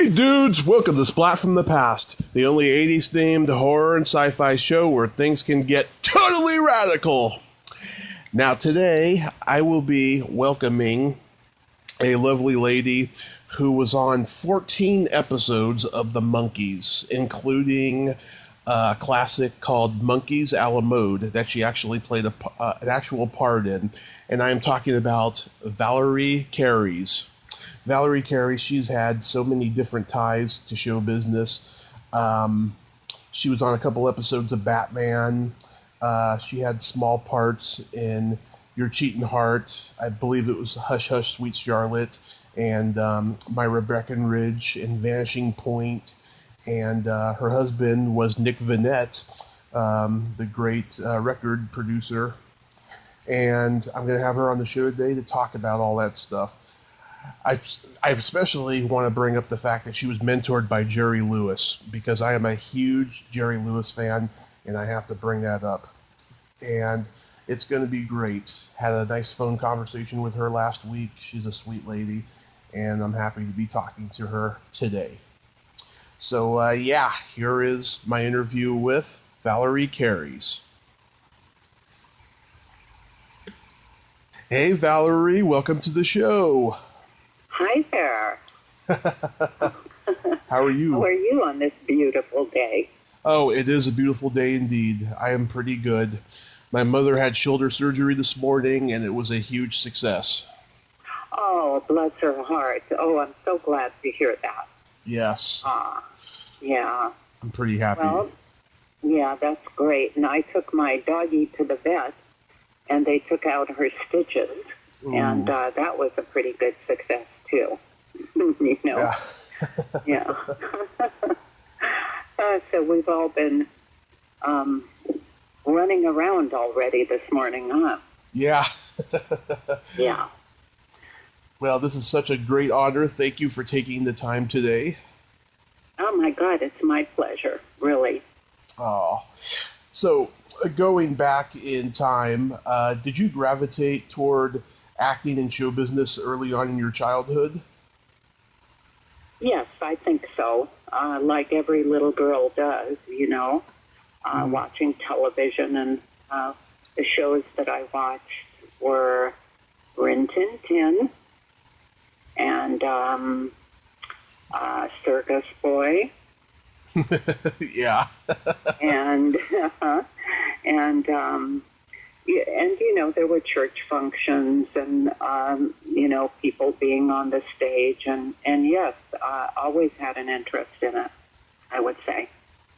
Hey dudes, welcome to Splat from the Past, the only 80s themed horror and sci-fi show where things can get totally radical. Now today, I will be welcoming a lovely lady who was on 14 episodes of the Monkees, including a classic called Monkees a la mode that she actually played an actual part in. And I am talking about Valerie Kairys. Valerie Kairys, she's had so many different ties to show business. She was on a couple episodes of Batman. She had small parts in Your Cheating Heart. I believe it was Hush Hush Sweet Charlotte, and Myra Breckenridge in Vanishing Point. And her husband was Nick Vanette, the great record producer. And I'm going to have her on the show today to talk about all that stuff. I especially want to bring up the fact that she was mentored by Jerry Lewis, because I am a huge Jerry Lewis fan, and I have to bring that up. And it's going to be great. Had a nice phone conversation with her last week. She's a sweet lady, and I'm happy to be talking to her today. So, here is my interview with Valerie Kairys. Hey, Valerie, welcome to the show. Hi there. How are you? How are you on this beautiful day? Oh, it is a beautiful day indeed. I am pretty good. My mother had shoulder surgery this morning, and it was a huge success. Oh, bless her heart. Oh, I'm so glad to hear that. Yes. Yeah. I'm pretty happy. Well, yeah, that's great. And I took my doggie to the vet, and they took out her stitches, and that was a pretty good success, too. You know? Yeah. So we've all been running around already this morning, huh? Yeah. Yeah. Well, this is such a great honor. Thank you for taking the time today. Oh, my God, it's my pleasure, really. Oh. So, going back in time, did you gravitate toward acting in show business early on in your childhood? Yes, I think so. Like every little girl does, you know, watching television. And the shows that I watched were Rin Tin Tin and Circus Boy. Yeah. and you know, there were church functions and you know, people being on the stage, and yes, always had an interest in it, I would say.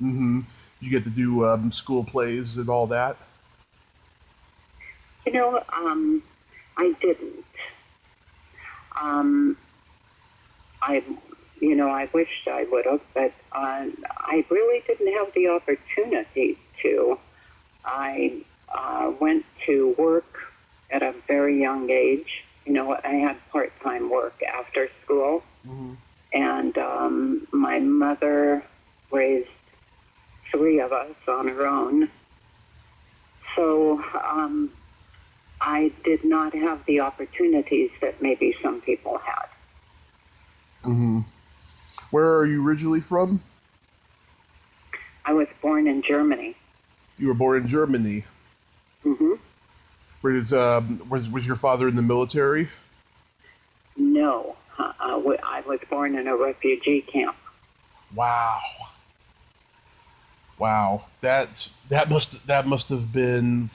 Mm-hmm. Did you get to do school plays and all that? You know, I didn't. I wished I would have, but I really didn't have the opportunity to. I went to work at a very young age. You know, I had part-time work after school. Mm-hmm. And my mother raised 3 of us on her own. So I did not have the opportunities that maybe some people had. Mm-hmm. Where are you originally from? I was born in Germany. You were born in Germany. Mm-hmm. Was your father in the military? No, I was born in a refugee camp. Wow. That must have been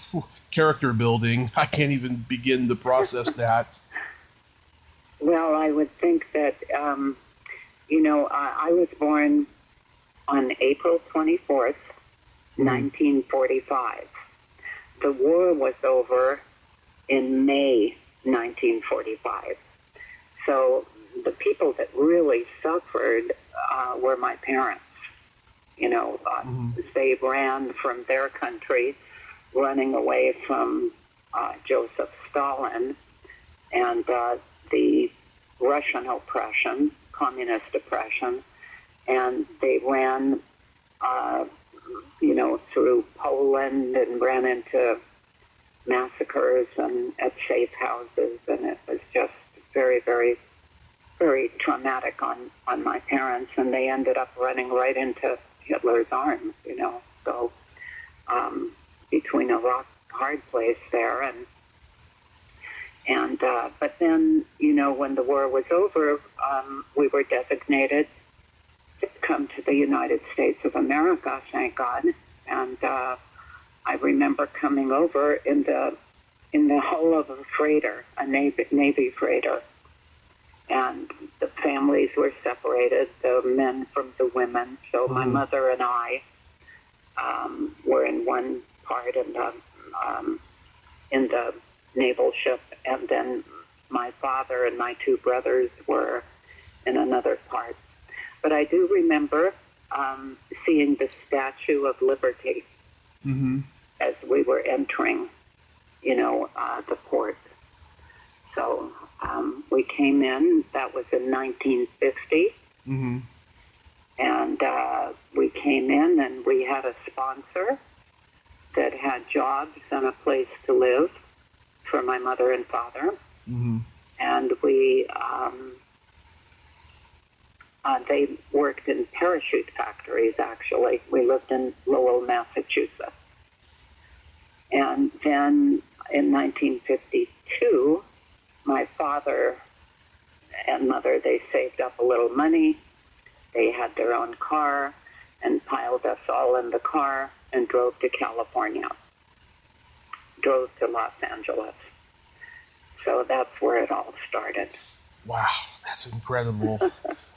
character building. I can't even begin to process that. Well, I would think that I was born on April 24th, 1945. The war was over in May 1945. So the people that really suffered were my parents. You know, they ran from their country, running away from Joseph Stalin and the Russian oppression, communist oppression, and they ran through Poland and ran into massacres and at safe houses, and it was just very, very very traumatic on my parents, and they ended up running right into Hitler's arms, so between a rock hard place there, but then, when the war was over, we were designated to come to the United States of America, thank God, and I remember coming over in the hull of a freighter, a Navy freighter, and the families were separated, the men from the women. So my mother and I were in one part in the naval ship, and then my father and my two brothers were in another part. But I do remember seeing the Statue of Liberty as we were entering, the port. So we came in, that was in 1950, and we came in and we had a sponsor that had jobs and a place to live for my mother and father. And they worked in parachute factories, actually. We lived in Lowell, Massachusetts. And then in 1952, my father and mother, they saved up a little money. They had their own car and piled us all in the car and drove to California, drove to Los Angeles. So that's where it all started. Wow, that's incredible.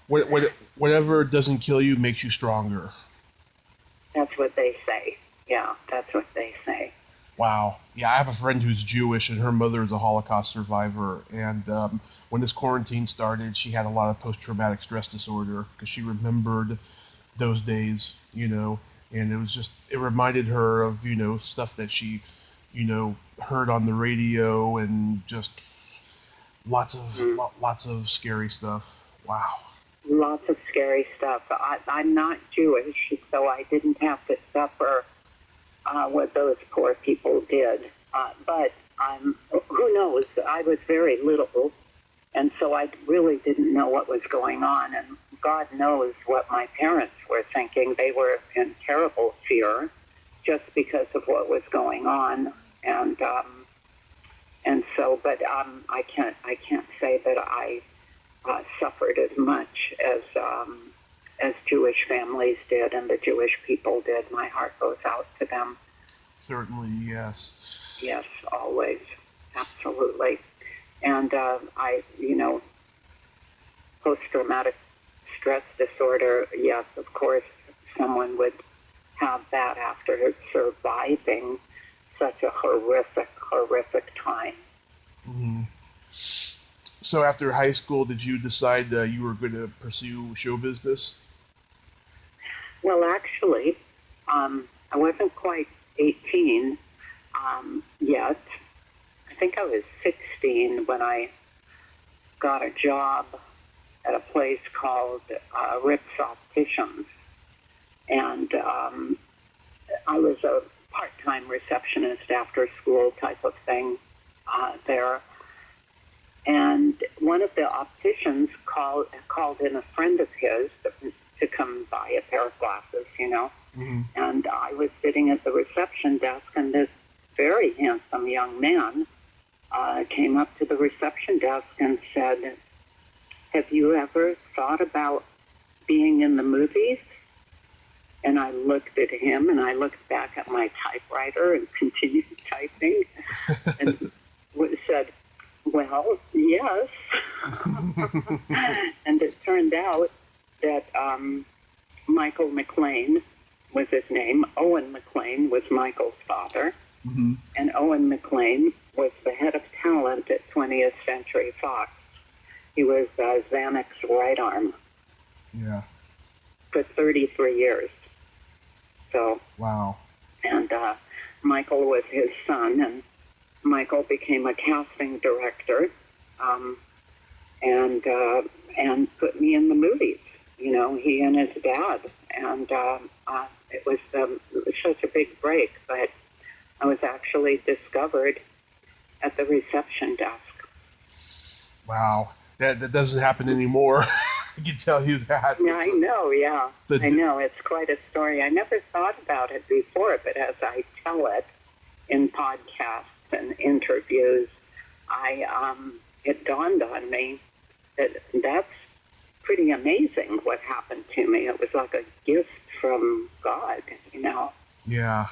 Whatever doesn't kill you makes you stronger. That's what they say. Yeah, that's what they say. Wow. Yeah, I have a friend who's Jewish, and her mother is a Holocaust survivor. And when this quarantine started, she had a lot of post-traumatic stress disorder because she remembered those days, and it reminded her of, stuff that she, heard on the radio, and just lots of scary stuff. Wow. Lots of scary stuff. I'm not Jewish, so I didn't have to suffer what those poor people did. But who knows? I was very little, and so I really didn't know what was going on. And God knows what my parents were thinking. They were in terrible fear just because of what was going on. And so, but I can't say that I suffered as much as Jewish families did and the Jewish people did. My heart goes out to them. Certainly, yes. Yes, always. Absolutely. And post-traumatic stress disorder, yes, of course, someone would have that after surviving such a horrific time. So after high school, did you decide you were going to pursue show business? Well, actually, I wasn't quite 18 yet. I think I was 16 when I got a job at a place called Rips Opticians. And I was a part-time receptionist after school type of thing there. And one of the opticians called in a friend of his to come buy a pair of glasses, And I was sitting at the reception desk, and this very handsome young man came up to the reception desk and said, "Have you ever thought about being in the movies?" And I looked at him, and I looked back at my typewriter and continued typing, and said, "Well, yes." And it turned out that Michael McLean was his name. Owen McLean was Michael's father. And Owen McLean was the head of talent at 20th Century Fox. He was Zanuck's right arm. Yeah. For 33 years. So. Wow. And Michael was his son, and Michael became a casting director, and put me in the movies. He and his dad, and it was such a big break. But I was actually discovered at the reception desk. Wow. That doesn't happen anymore. I can tell you that. Yeah, I know, yeah. I know, it's quite a story. I never thought about it before, but as I tell it in podcasts and interviews, it dawned on me that that's pretty amazing what happened to me. It was like a gift from God, you know. Yeah.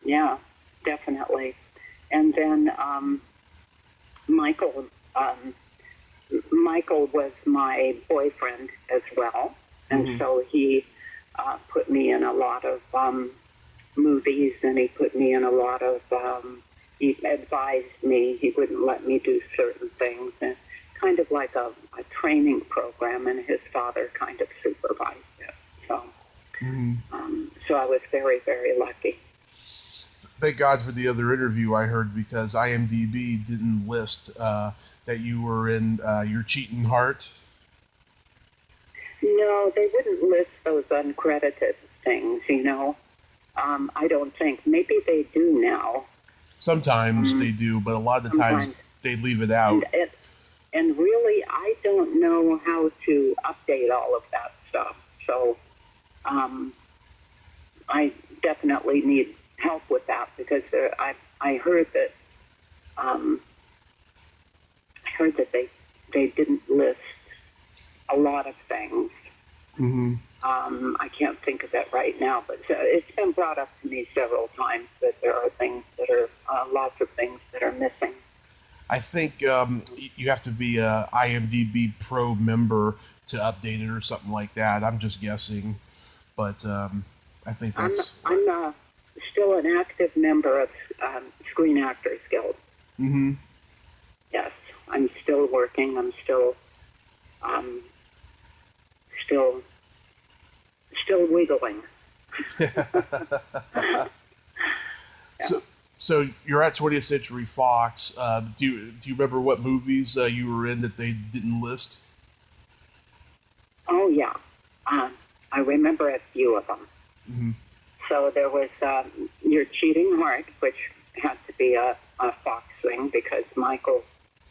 Yeah, definitely. And then Michael was my boyfriend as well, and so he put me in a lot of movies, and he put me in a lot of, he advised me, he wouldn't let me do certain things, and kind of like a training program, and his father kind of supervised it. So, so I was very, very lucky. Thank God for the other interview I heard, because IMDb didn't list that you were in Your Cheating Heart. No, they wouldn't list those uncredited things, you know. I don't think. Maybe they do now. Sometimes they do, but a lot of the times they leave it out. And really, I don't know how to update all of that stuff. So I definitely need help with that, because I heard that they didn't list a lot of things. I can't think of it right now, but it's been brought up to me several times that there are things that are lots of things that are missing. I think you have to be a IMDb Pro member to update it or something like that. I'm just guessing, but I think that's. I'm still an active member of Screen Actors Guild. Yes, I'm still working. I'm still wiggling. So you're at 20th Century Fox. Do you remember what movies you were in that they didn't list? Oh yeah, I remember a few of them. So there was Your Cheating Heart, which had to be a Fox thing because Michael,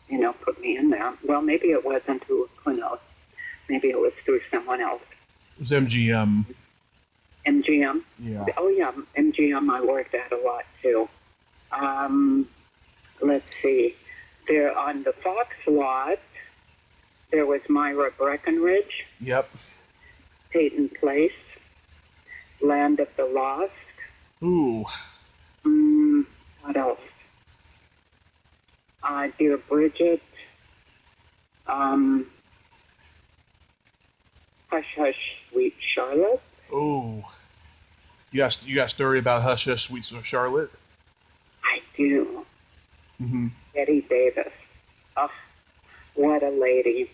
you know, put me in there. Well, maybe it wasn't. Who knows? Maybe it was through someone else. It was MGM. MGM? Yeah. Oh, yeah, MGM I worked at a lot, too. Let's see. There on the Fox lot, there was Myra Breckenridge. Yep. Peyton Place. Land of the Lost. Ooh. What else? Dear Bridget. Hush Hush Sweet Charlotte. Oh. You got a story about Hush Hush Sweet Charlotte? I do. Betty Davis. Oh, what a lady.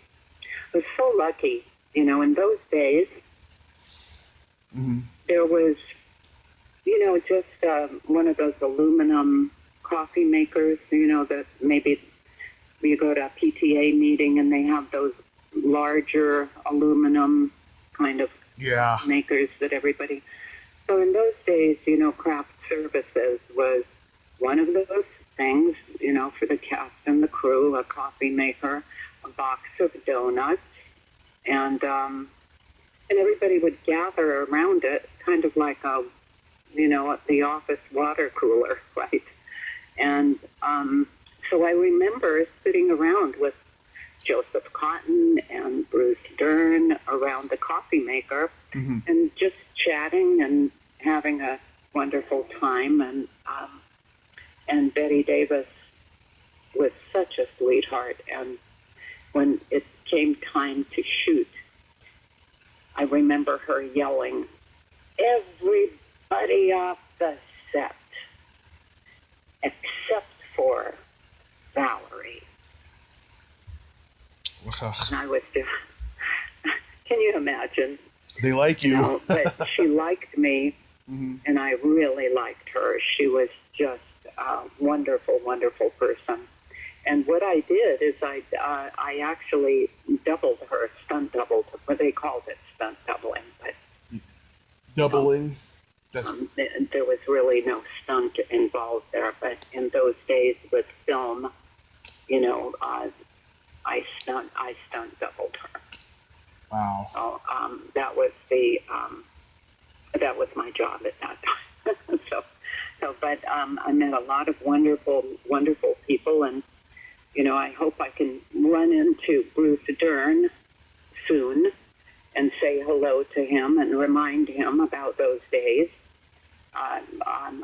I was so lucky. You know, in those days, there was, you know, just one of those aluminum coffee makers, you know, that maybe you go to a PTA meeting and they have those larger aluminum kind of makers that everybody. So in those days, you know, craft services was one of those things, you know, for the cast and the crew, a coffee maker, a box of donuts, and everybody would gather around it, kind of like a, you know, the office water cooler, right? And so I remember sitting around with Joseph Cotton and Bruce Dern around the coffee maker and just chatting and having a wonderful time. And Betty Davis was such a sweetheart. And when it came time to shoot, I remember her yelling, "Everybody off the set, except for Valerie." And I was just, can you imagine? They like you. Know, but she liked me, and I really liked her. She was just a wonderful, wonderful person. And what I did is I actually doubled her, stunt doubled, what they called it, stunt doubling. But doubling? There was really no stunt involved there. But in those days with film, you know, I stunt doubled her. Wow. So that was my job at that time. But I met a lot of wonderful people, and I hope I can run into Bruce Dern soon and say hello to him and remind him about those days. I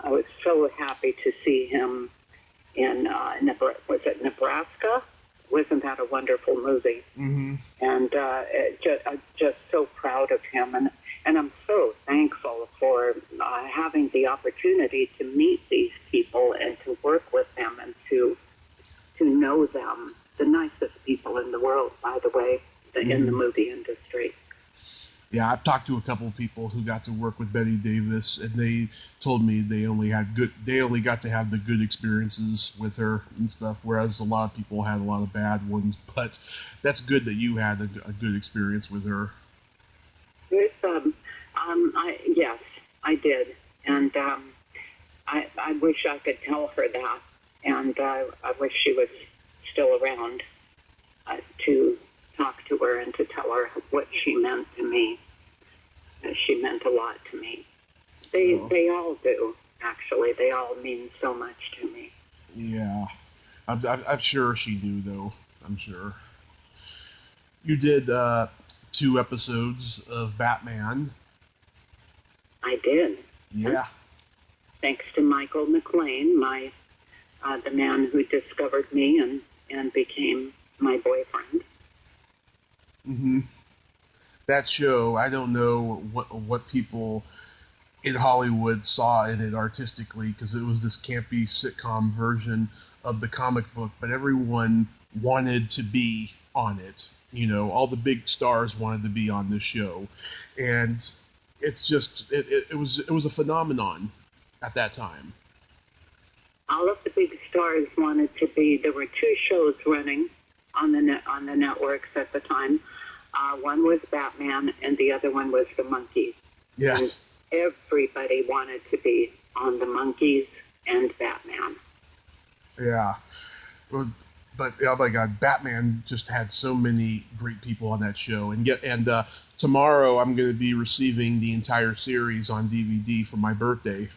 was so happy to see him in Nebraska? Wasn't that a wonderful movie? Mm-hmm. And just so proud of him, and I'm so thankful for having the opportunity to meet these people and to work with them and to know them. The nicest people in the world, by the way, in the movie industry. Yeah, I've talked to a couple of people who got to work with Betty Davis, and they told me they only got to have the good experiences with her and stuff, whereas a lot of people had a lot of bad ones. But that's good that you had a good experience with her. Yes, I did, and I wish I could tell her that, and I wish she was still around to talk to her and to tell her what she meant to me. She meant a lot to me. They all do, actually. They all mean so much to me. Yeah. I'm sure she knew, though. I'm sure. You did 2 episodes of Batman. I did. Yeah. Thanks to Michael McLean, the man who discovered me and became my boyfriend. Mm-hmm. That show, I don't know what people in Hollywood saw in it artistically, because it was this campy sitcom version of the comic book, but everyone wanted to be on it. All the big stars wanted to be on this show, and it's just it was a phenomenon at that time. All of the big stars wanted to be. There were 2 shows running on the networks at the time. One was Batman, and the other one was the Monkees. Yes. And everybody wanted to be on the Monkees and Batman. Yeah. But oh my God, Batman just had so many great people on that show, and tomorrow I'm going to be receiving the entire series on DVD for my birthday.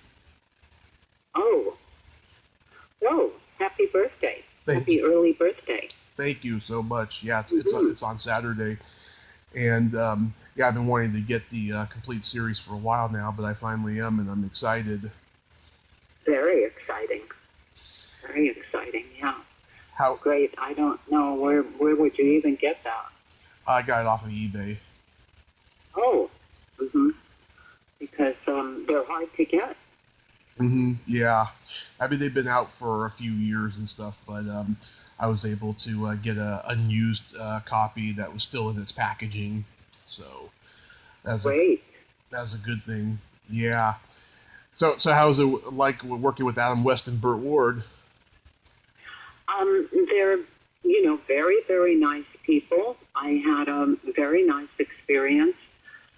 Oh, happy birthday! Happy early birthday! Thank you so much. Yeah, it's on Saturday, and I've been wanting to get the complete series for a while now, but I finally am, and I'm excited. Very exciting. Very exciting. Yeah. How great! I don't know where would you even get that? I got it off of eBay. Oh. Mhm. Because they're hard to get. Mm-hmm. Yeah. I mean, they've been out for a few years and stuff, but I was able to get an unused copy that was still in its packaging. So that's great. That's a good thing. Yeah. So how's it like working with Adam West and Burt Ward? They're very, very nice people. I had a very nice experience.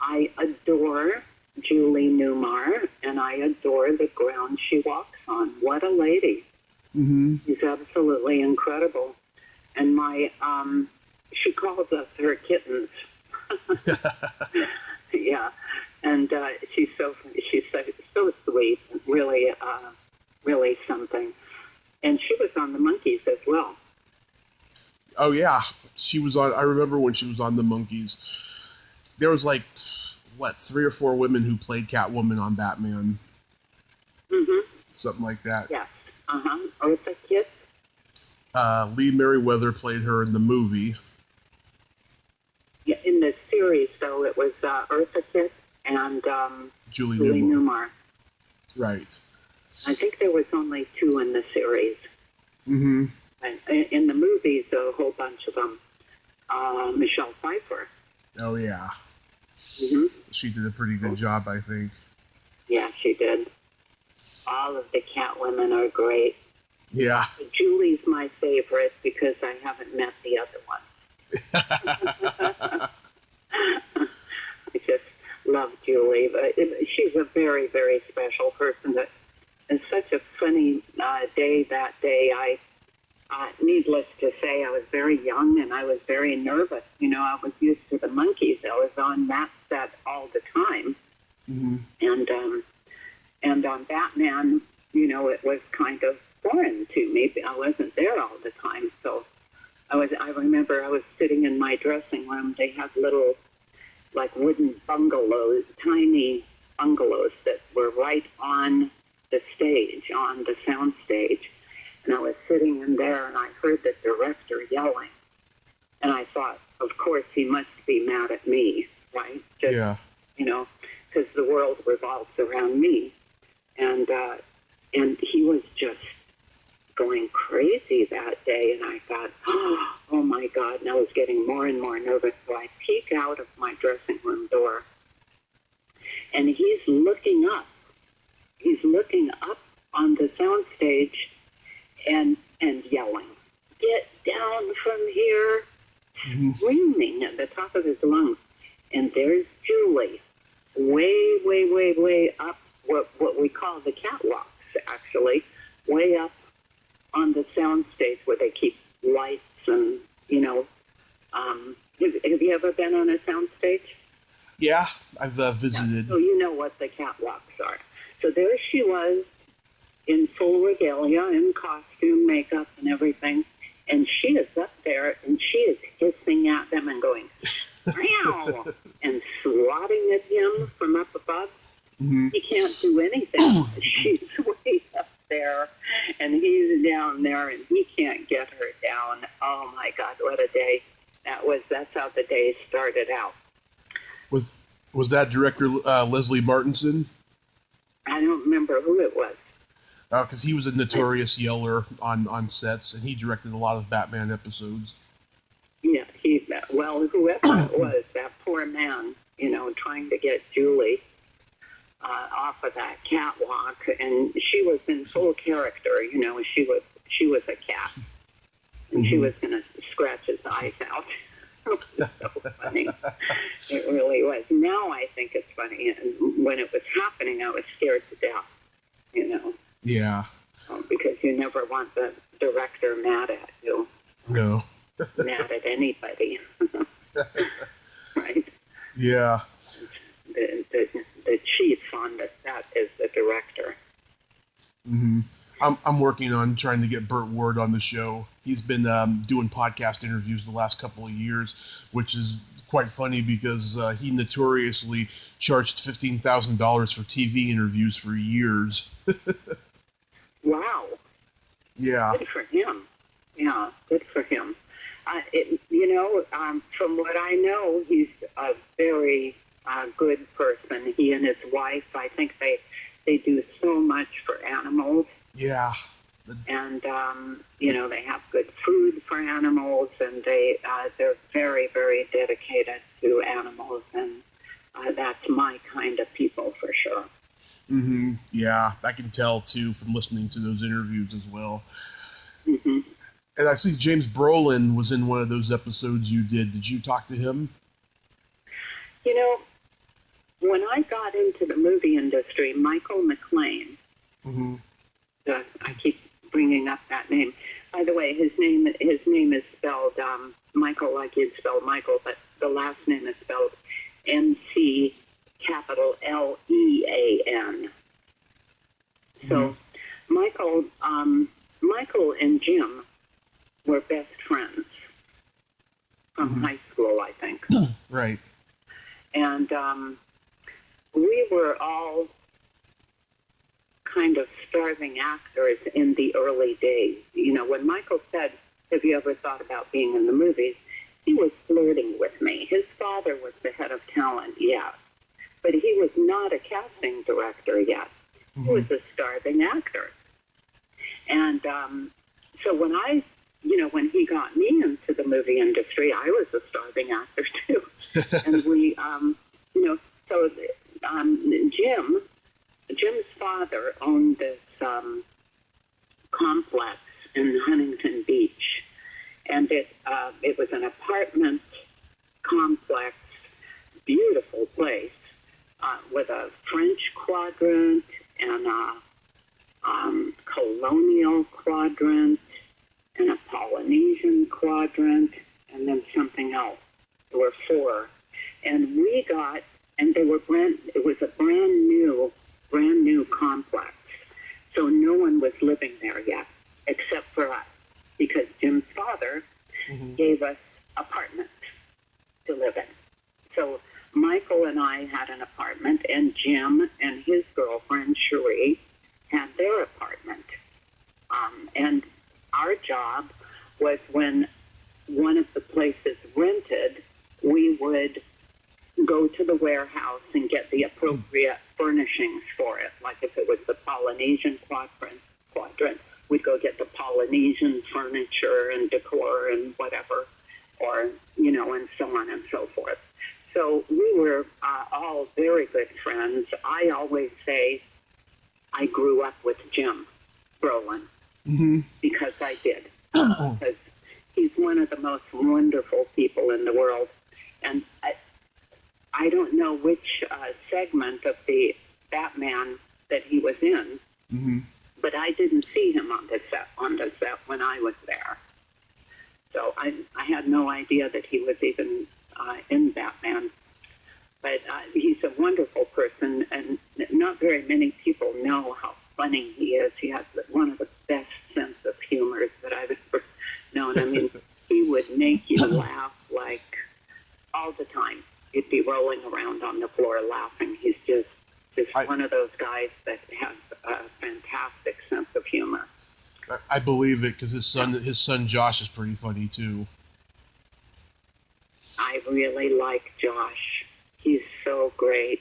I adore Julie Newmar, and I adore the ground she walks on. What a lady. Mm-hmm. She's absolutely incredible. And she calls us her kittens. Yeah. And she's so sweet, really, really something. And she was on the Monkees as well. Oh, yeah. She was on. I remember when she was on the Monkees. There was 3 or 4 women who played Catwoman on Batman. Mm-hmm. Something like that. Yes. Eartha Kitt. Lee Merriweather played her in the movie. Yeah, in the series, though, it was Eartha Kitt and Julie Newmar. Right. I think there was only 2 in the series. Mm-hmm. And in the movies, a whole bunch of them. Michelle Pfeiffer. Oh, yeah. Mm-hmm. She did a pretty good job, I think. Yeah, she did. All of the Catwomen are great. Yeah. Julie's my favorite because I haven't met the other one. I just love Julie. But she's a very, very special person. It's such a funny day that day. Needless to say, I was very young and I was very nervous. I was used to the Monkees. I was on that set all the time. Mm-hmm. And on Batman, it was kind of foreign to me. I wasn't there all the time. So I remember I was sitting in my dressing room. They had little, like, wooden bungalows, tiny bungalows that were right on the stage, on the sound stage. And I was sitting in there, and I heard the director yelling. And I thought, of course, he must be mad at me, right? Just, yeah. Because the world revolves around me. And he was just going crazy that day. And I thought, oh, my God. And I was getting more and more nervous. So I peek out of my dressing room door, and he's looking up. He's looking up on the sound stage and yelling, "Get down from here," screaming at the top of his lungs. And there's Julie, way, way, way, way up, what we call the catwalks, actually, way up on the sound stage where they keep lights and, have you ever been on a sound stage? Yeah, I've visited. Yeah, so you know what the catwalks are. So there she was, in full regalia, in costume, makeup, and everything. And she is up there, and she is hissing at them and going, "Meow," and swatting at him from up above. Mm-hmm. He can't do anything. She's way up there, and he's down there, and he can't get her down. Oh, my God, what a day. That's how the day started out. Was that director Leslie Martinson? I don't remember who it was. Because he was a notorious yeller on sets, and he directed a lot of Batman episodes. Yeah, whoever it was, that poor man, trying to get Julie off of that catwalk, and she was in full character. She was a cat, and she was going to scratch his eyes out. It was so funny. It really was. Now I think it's funny. And when it was happening, I was scared to death, Yeah. Because you never want the director mad at you. No. Mad at anybody. Right? Yeah. The chief on the set is the director. Mm-hmm. I'm working on trying to get Burt Ward on the show. He's been doing podcast interviews the last couple of years, which is quite funny because he notoriously charged $15,000 for TV interviews for years. Wow. Yeah. Good for him. Yeah, good for him. From what I know, he's a very good person. He and his wife, I think they do so much for animals. Yeah. And, they have good food for animals, and they're very, very dedicated to animals, and that's my kind of people for sure. Mm-hmm. Yeah, I can tell, too, from listening to those interviews as well. Mm-hmm. And I see James Brolin was in one of those episodes you did. Did you talk to him? When I got into the movie industry, Michael McLean, mm-hmm. I keep bringing up that name. By the way, his name is spelled Michael, like you'd spell Michael, but the last name is spelled MC capital Lean. So Michael and Jim were best friends from high school, I think. Right. And we were all kind of starving actors in the early days. When Michael said, "Have you ever thought about being in the movies?" he was flirting with me. His father was the head of talent, yes, but he was not a casting director yet. He was a starving actor. And so when when he got me into the movie industry, I was a starving actor too. And we, so Jim's father owned this complex in Huntington Beach, and it was an apartment complex, beautiful place with a French quadrant and a colonial quadrant and a Polynesian quadrant, and then something else. There were 4. And we got, and they were it was a brand new complex. So no one was living there yet, except for us, because Jim's father gave us apartments to live in. So Michael and I had an apartment, and Jim and his girlfriend, Cherie, had their apartment. And our job was, when one of the places rented, we would go to the warehouse and get the appropriate furnishings for it. Like if it was the Polynesian quadrant, we'd go get the Polynesian furniture and decor and whatever, or, and so on and so forth. So we were all very good friends. I always say I grew up with Jim Brolin, because I did. Because he's one of the most wonderful people in the world. And I don't know which segment of the Batman that he was in, but I didn't see him on the set when I was there. So I had no idea that he was even in Batman. But he's a wonderful person, and not very many people know how funny he is. He has one of the best sense of humor that I've ever known. I mean, he would make you laugh like all the time. You'd be rolling around on the floor laughing. He's just one of those guys that has a fantastic sense of humor. I believe it, because his son Josh is pretty funny too. I really like Josh. He's so great.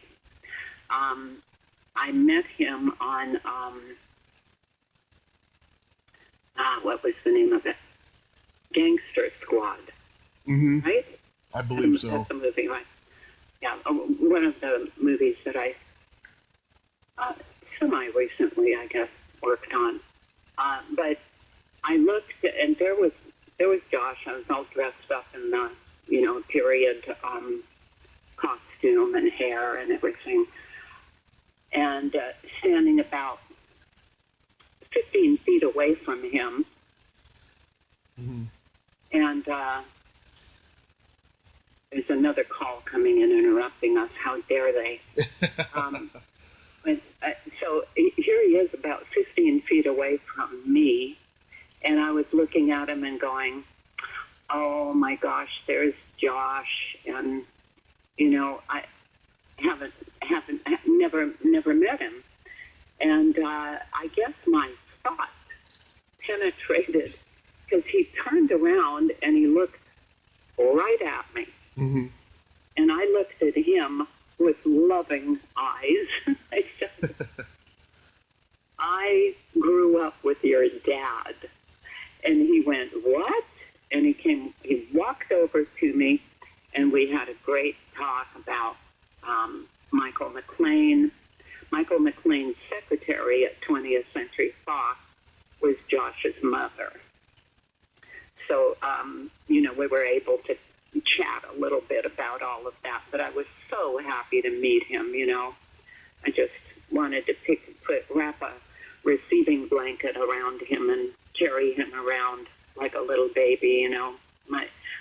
I met him on what was the name of it? Gangster Squad. Right? I believe so. That's the movie, right? Yeah, one of the movies that I semi-recently, I guess, worked on. But I looked, and there was Josh. I was all dressed up in the, period costume and hair and everything, and standing about 15 feet away from him. And there's another call coming in interrupting us. How dare they? So here he is about 15 feet away from me, and I was looking at him and going, oh my gosh, there's Josh. And, I never met him. And I guess my thought penetrated, because he turned around and he looked right at me. And I looked at him with loving eyes. I said, I grew up with your dad. And he went, what? And he walked over to me, and we had a great talk about Michael McLean. Michael McLean's secretary at 20th Century Fox was Josh's mother. So, we were able to chat a little bit about all of that, but I was so happy to meet him. I just wanted to wrap a receiving blanket around him and carry him around like a little baby.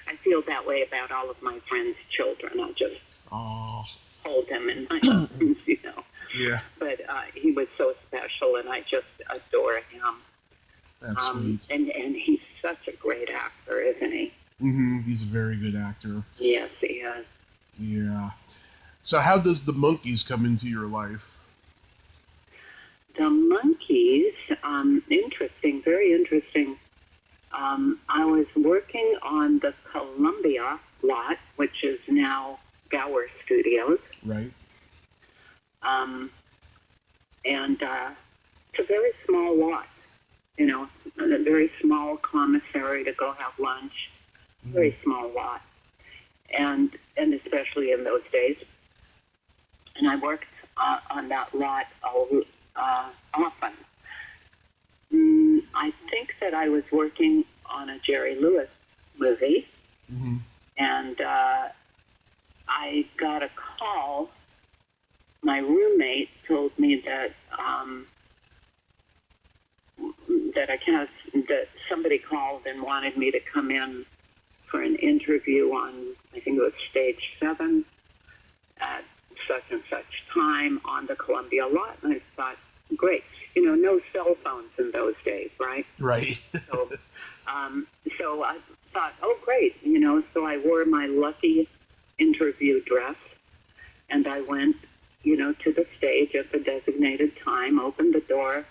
I feel that way about all of my friends' children. I just hold them in my arms, Yeah. But he was so special, and I just adore him. That's sweet. And he's such a great actor, isn't he? He's a very good actor. Yes, he is. Yeah. So how does the Monkees come into your life? The Monkees, interesting, very interesting. I was working on the Columbia lot, which is now Gower Studios. Right. And it's a very small lot, a very small commissary to go have lunch. Very small lot, and especially in those days. And I worked on that lot often. I think that I was working on a Jerry Lewis movie, and I got a call. My roommate told me that that I guess that somebody called and wanted me to come in for an interview on, I think it was stage 7 at such and such time on the Columbia lot. And I thought, great. No cell phones in those days, right? Right. So I thought, oh, great. So I wore my lucky interview dress, and I went, to the stage at the designated time, opened the door,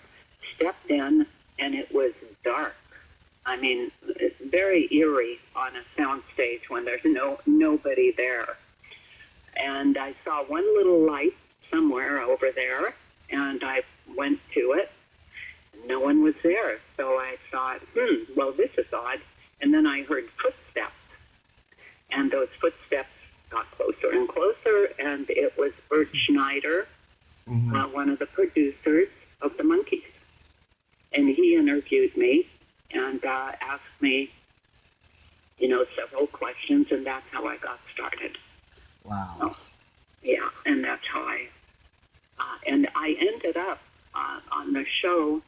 stepped in, and it was dark. I mean, it's very eerie on a sound stage when there's nobody there. And I saw one little light somewhere over there, and I went to it. No one was there. So I thought, well, this is odd. And then I heard footsteps. And those footsteps got closer and closer, and it was Bert Schneider, one of the producers of the Monkees. And he interviewed me and asked me, several questions, and that's how I got started. Wow. So, yeah, and that's how and I ended up on the show.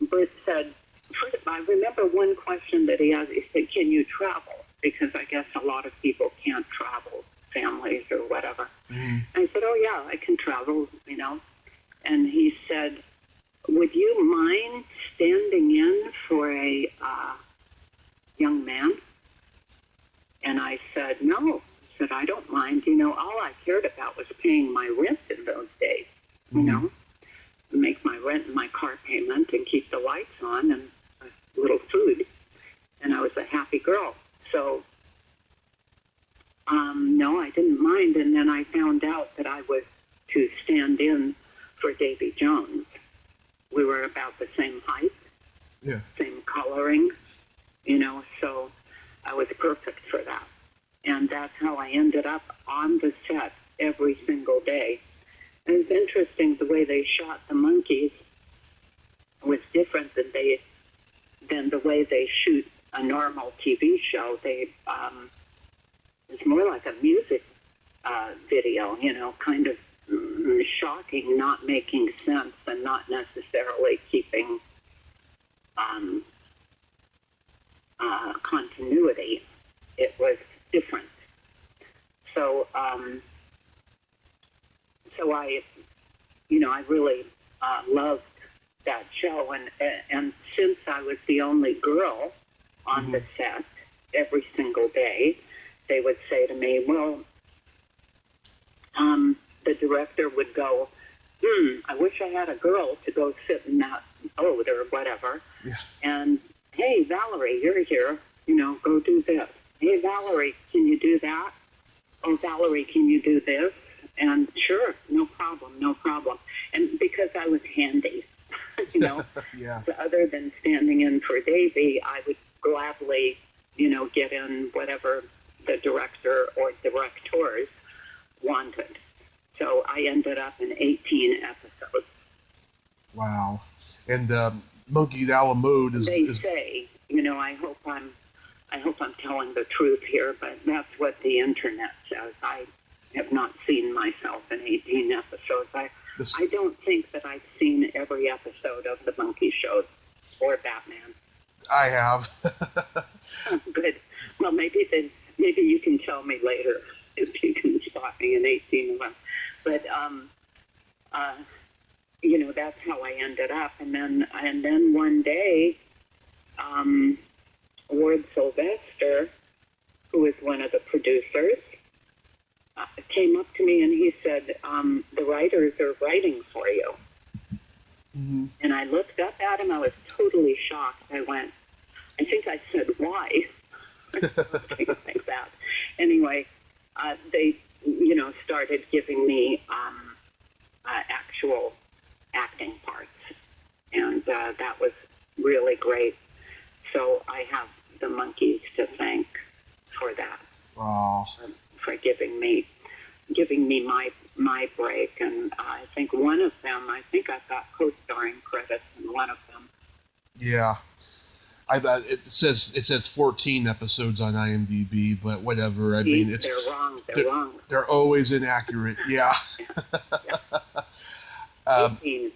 Bert said, I remember one question that he asked, he said, can you travel? Because I guess a lot of people can't travel, families or whatever. I said, oh, yeah, I can travel, And he said, would you mind standing in for a young man? And I said, no. I said, I don't mind. All I cared about was paying my rent in those days, make my rent and my car payment and keep the lights on and a little food. And I was a happy girl. So, no, I didn't mind. And then I found out that I was to stand in for Davy Jones. We were about the same height, same coloring, so I was perfect for that. And that's how I ended up on the set every single day. And it's interesting, the way they shot the Monkees was different than the way they shoot a normal TV show. It's more like a music video, kind of shocking, not making sense, and not necessarily keeping continuity. It was different. So, I really loved that show, and since I was the only girl on the set every single day, they would say to me, well, the director would go, I wish I had a girl to go sit in that boat or whatever. Yeah. And, hey, Valerie, you're here. Go do this. Hey, Valerie, can you do that? Oh, Valerie, can you do this? And sure, no problem. And because I was handy, Yeah. so other than standing in for Davy, I would gladly, get in whatever the director or directors wanted. So I ended up in 18 episodes. Wow. And Monkees a la mode is... They say, I hope I'm telling the truth here, but that's what the internet says. I have not seen myself in 18 episodes. I don't think that I've seen every episode of the Monkee shows or Batman. I have. Good. Well, maybe you can tell me later if you can spot me in 18 of them. But that's how I ended up. And then one day, Ward Sylvester, who is one of the producers, came up to me and he said, the writers are writing for you. Mm-hmm. And I looked up at him. I was totally shocked. I think I said, why? Things like that. Anyway, they, started giving me actual acting parts. And that was really great. So I have the Monkees to thank for that. Oh. For giving me my break. And I think one of them, I've got co-starring credits in one of them. Yeah. It says 14 episodes on IMDb, but whatever. I mean, They're wrong. They're always inaccurate. Yeah. Yeah. 18.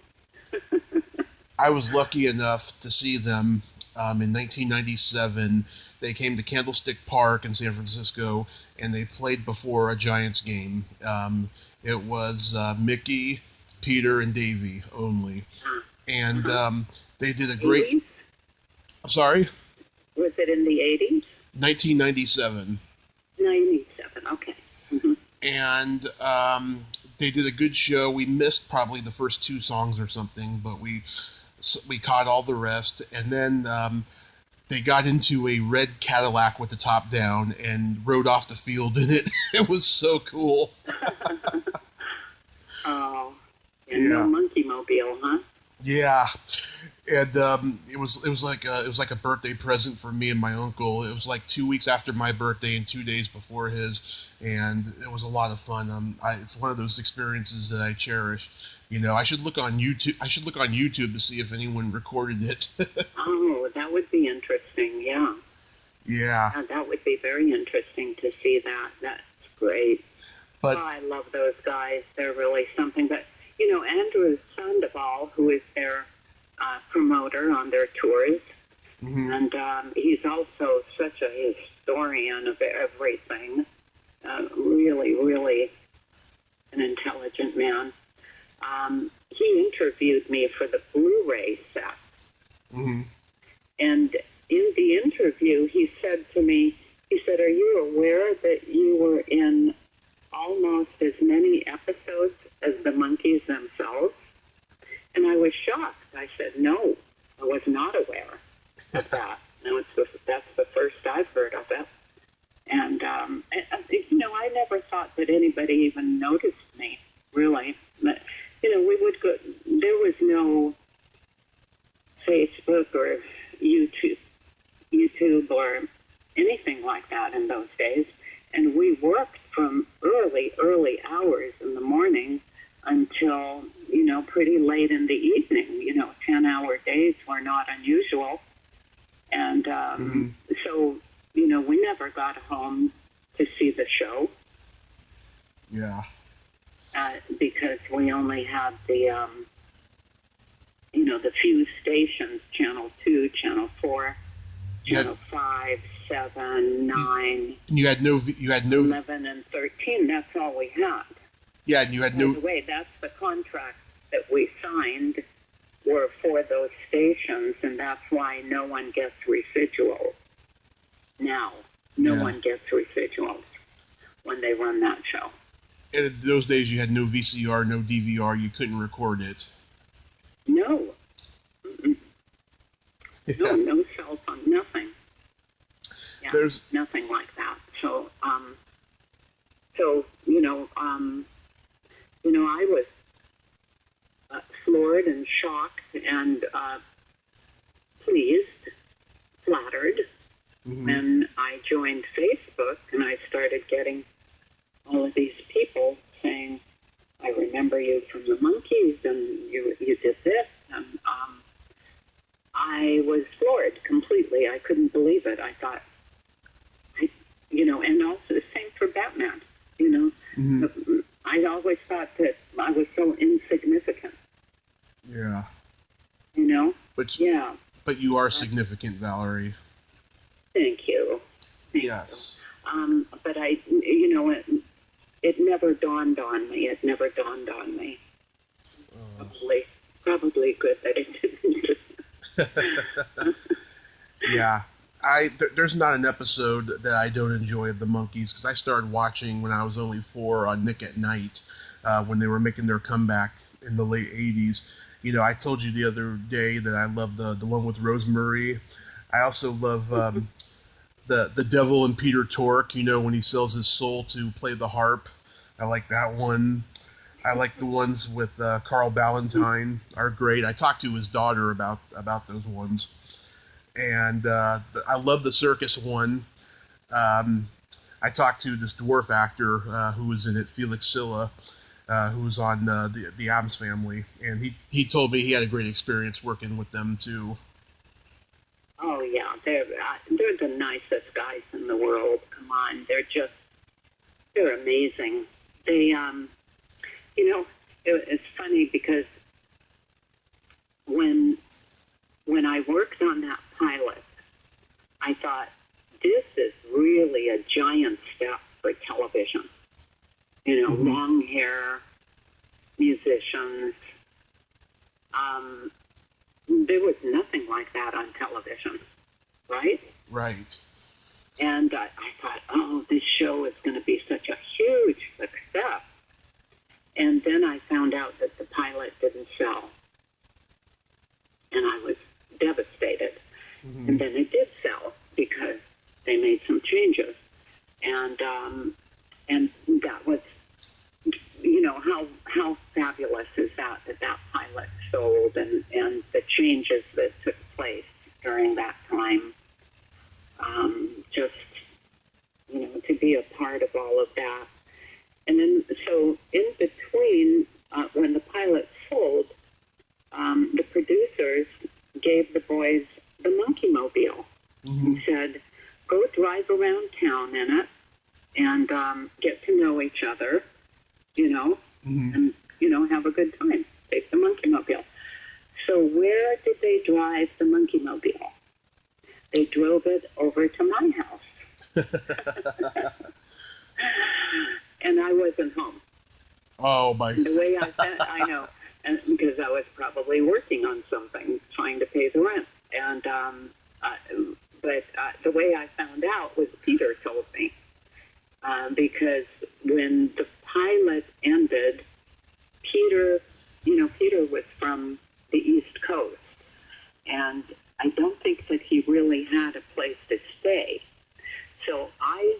I was lucky enough to see them in 1997. They came to Candlestick Park in San Francisco, and they played before a Giants game. It was Mickey, Peter, and Davey only, and they did a great. 80s? I'm sorry. Was it in the 80s? 1997. 97. Okay. Mm-hmm. And they did a good show. We missed probably the first two songs or something, but we caught all the rest. And then they got into a red Cadillac with the top down and rode off the field in it. It was so cool. Oh, Yeah. No monkey mobile, huh? Yeah, and it was like a birthday present for me and my uncle. It was like 2 weeks after my birthday and 2 days before his, and it was a lot of fun. It's one of those experiences that I cherish. You know, I should look on YouTube. I should look on YouTube to see if anyone recorded it. Oh, that would be interesting. Yeah. Yeah. That would be very interesting to see that. That's great. But I love those guys. They're really something. But, you know, Andrew Sandoval, who is their promoter on their tours, and he's also such a historian of everything. Really, really an intelligent man. He interviewed me for the Blu-ray set. And in the interview, he said to me, he said, "Are you aware that you were in almost as many episodes as the Monkees themselves?" And I was shocked. I said, "No, I was not aware of that." And that's the first I've heard of it. And, you know, I never thought that anybody even noticed me, really. But, you know, we would go, there was no Facebook or YouTube or anything like that in those days. And we worked from early hours in the morning until, you know, pretty late in the evening. You know, 10-hour days were not unusual. And so, you know, we never got home to see the show. Yeah. Because we only had the, you know, the few stations, Channel 2, Channel 4, Channel 5, 7, 9. You had no 11 and 13. That's all we had. Yeah, and you had no. By the way, that's the contract that we signed were for those stations, and that's why no one gets residuals. Now, no one gets residuals when they run that show. And in those days, you had no VCR, no DVR. You couldn't record it. No. Yeah. No cell phone, nothing. Yeah, There's nothing like that. So, you know, I was floored and shocked and pleased, flattered when I joined Facebook and I started getting all of these people saying, "I remember you from the Monkees and you did this." And I was floored completely. I couldn't believe it. I thought, you know, and also the same for Batman, you know. I always thought that I was so insignificant. Yeah. You know? But you are significant, Valerie. Thank you. Yes. But you know, it never dawned on me. It never dawned on me. Probably good that it didn't. Yeah. There's not an episode that I don't enjoy of the Monkees because I started watching when I was only 4 on Nick at Night when they were making their comeback in the late 80s. You know, I told you the other day that I love the one with Rosemary. I also love the Devil and Peter Tork, you know, when he sells his soul to play the harp. I like that one. I like the ones with Carl Ballantine are great. I talked to his daughter about those ones. And I love the circus one. I talked to this dwarf actor who was in it, Felix Silla, who was on the Addams Family, and he told me he had a great experience working with them too. Oh yeah, they're the nicest guys in the world. Come on, they're amazing. They you know, it's funny because when when I worked on that pilot, I thought, this is really a giant step for television. You know, long hair, musicians. There was nothing like that on television, right? Right. And I thought, oh, this show is going to be such a huge success. And then I found out that the pilot didn't sell. And I was devastated. And then it did sell because they made some changes. And that was, you know, how fabulous is that pilot sold and the changes that took place during that time. Just, you know, to be a part of all of that. And then, so in between, when the pilot sold, the producers gave the boys the Monkey Mobile and said, go drive around town in it and get to know each other, you know, and, you know, have a good time. Take the Monkey Mobile. So where did they drive the Monkey Mobile? They drove it over to my house. And I wasn't home. Oh, my. The way I said, I know, and because I was probably working on something, trying to pay the rent. And but the way I found out was Peter told me, because when the pilot ended, Peter was from the East Coast, and I don't think that he really had a place to stay. So I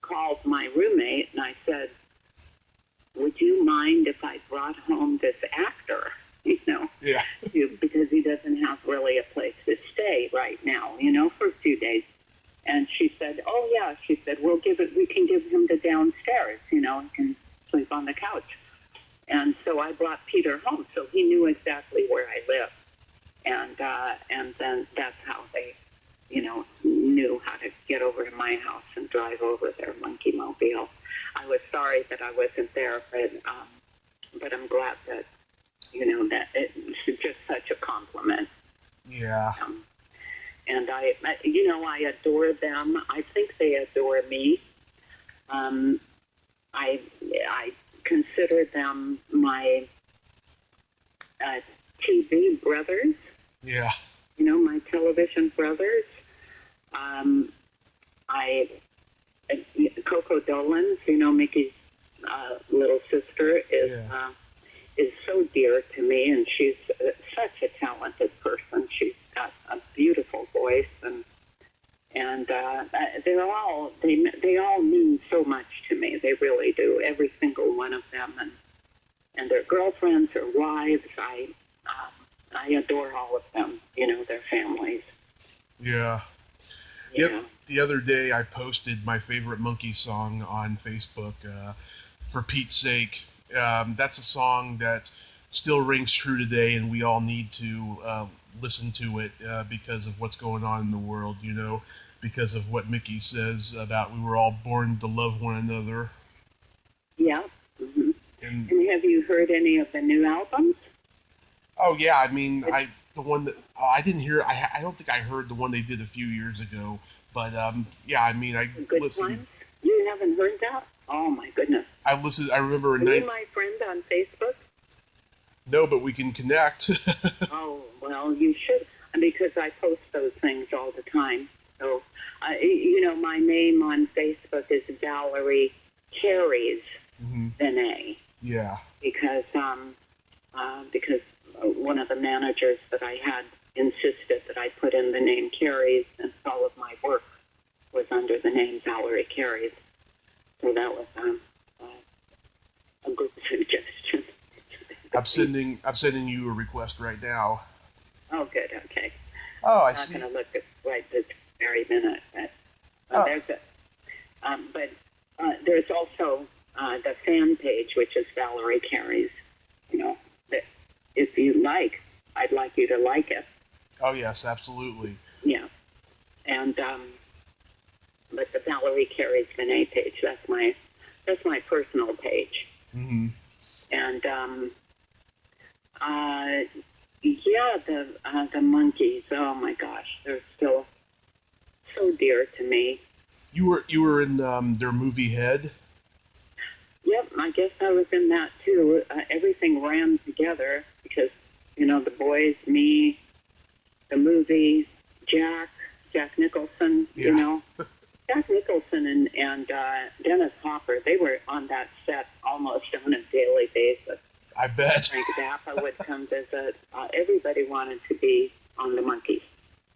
called my roommate and I said, would you mind if I brought home this actor, you know, because he doesn't have really a place to stay right now, you know, for a few days. And she said, oh yeah, she said, we can give him the downstairs, you know, he can sleep on the couch. And so I brought Peter home, so he knew exactly where I lived. And then that's how they, you know, knew how to get over to my house and drive over their Monkey Mobile. I was sorry that I wasn't there, but I'm glad that, you know, that it's just such a compliment. Yeah. And I adore them. I think they adore me. I consider them my TV brothers. Yeah. You know, my television brothers. Coco Dolan's, you know, Mickey's little sister, is so dear to me, and she's such a talented person. She's got a beautiful voice, and they all mean so much to me. They really do. Every single one of them, and their girlfriends or wives. I adore all of them. You know, their families. Yeah. Yep. The other day I posted my favorite Monkees song on Facebook, For Pete's Sake. That's a song that still rings true today, and we all need to listen to it because of what's going on in the world, you know, because of what Mickey says about we were all born to love one another. Yeah. Mm-hmm. And have you heard any of the new albums? Oh, yeah. I mean, I didn't hear. I don't think I heard the one they did a few years ago. But yeah, I mean, I listened. Times? You haven't heard that? Oh my goodness! I listened. I remember. Are you my friend on Facebook? No, but we can connect. Oh well, you should, because I post those things all the time. So, you know, my name on Facebook is Valerie Kairys. Benet. Yeah. Because one of the managers that I had insisted that I put in the name Kairys, and all of my work was under the name Valerie Kairys. So that was a good suggestion. I'm sending you a request right now. Oh, good. Okay. Oh, I see. I'm not going to look at right this very minute. But there's also the fan page, which is Valerie Kairys. You know, that if you like, I'd like you to like it. Oh yes, absolutely. Yeah, and but the Valerie Kairys Benet page, that's my personal page. Mm-hmm. And yeah, the Monkees. Oh my gosh, they're still so dear to me. You were in their movie Head? Yep, I guess I was in that too. Everything ran together because, the boys, me, the movie, Jack Nicholson, Yeah. Jack Nicholson and Dennis Hopper, they were on that set almost on a daily basis. I bet. Frank Zappa would come visit. Everybody wanted to be on the Monkees.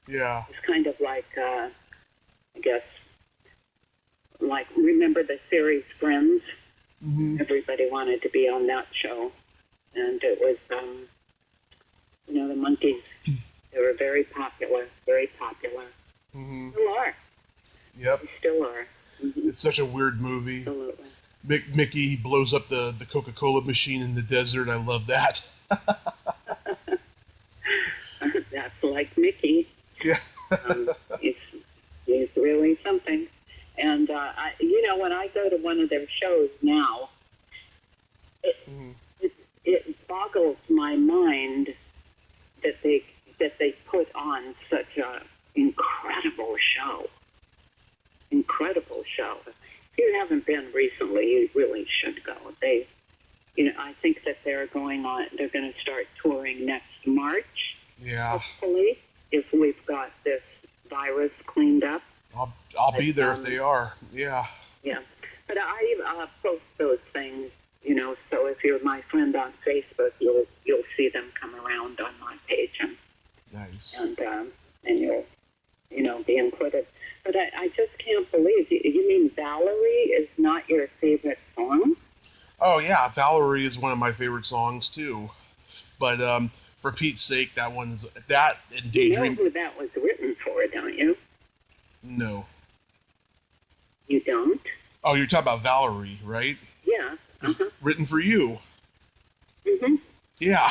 Yeah. It's kind of like, I guess, like, remember the series Friends? Mm-hmm. Everybody wanted to be on that show. And it was, the Monkees. They were very popular, very popular. Mm-hmm. Still are. Yep. They still are. Mm-hmm. It's such a weird movie. Absolutely. Mickey blows up the Coca-Cola machine in the desert. I love that. That's like Mickey. Yeah. He's really something. And, when I go to one of their shows now, it boggles my mind that they put on such a incredible show. Incredible show. If you haven't been recently, you really should go. I think that they're going to start touring next March. Yeah. Hopefully, if we've got this virus cleaned up. I'll be there if they are. Yeah. Yeah. But I post those things, so if you're my friend on Facebook, you'll see them come around on my page and Nice. And you'll be included. But I just can't believe you mean Valerie is not your favorite song? Oh yeah, Valerie is one of my favorite songs too. But for Pete's sake, that and Daydream. You know who that was written for, don't you? No. You don't? Oh, you're talking about Valerie, right? Yeah. Uh-huh. Written for you. Mm-hmm. Yeah.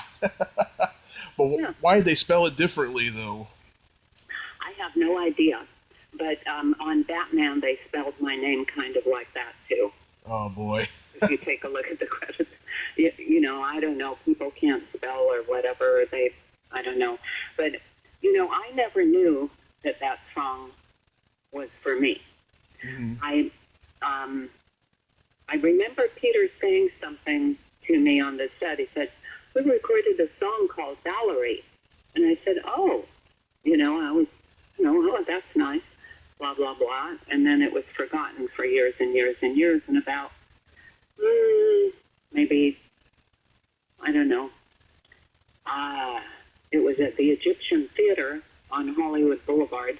But Yeah. why did they spell it differently, though? I have no idea. But on Batman, they spelled my name kind of like that, too. Oh, boy. If you take a look at the credits. I don't know. People can't spell or whatever. I don't know. But, I never knew that song was for me. Mm-hmm. I remember Peter saying something to me on the set. He said, we recorded a song called Valerie. And I said, oh, I was, oh, that's nice, blah, blah, blah. And then it was forgotten for years and years and years. And about, maybe, I don't know, it was at the Egyptian Theater on Hollywood Boulevard.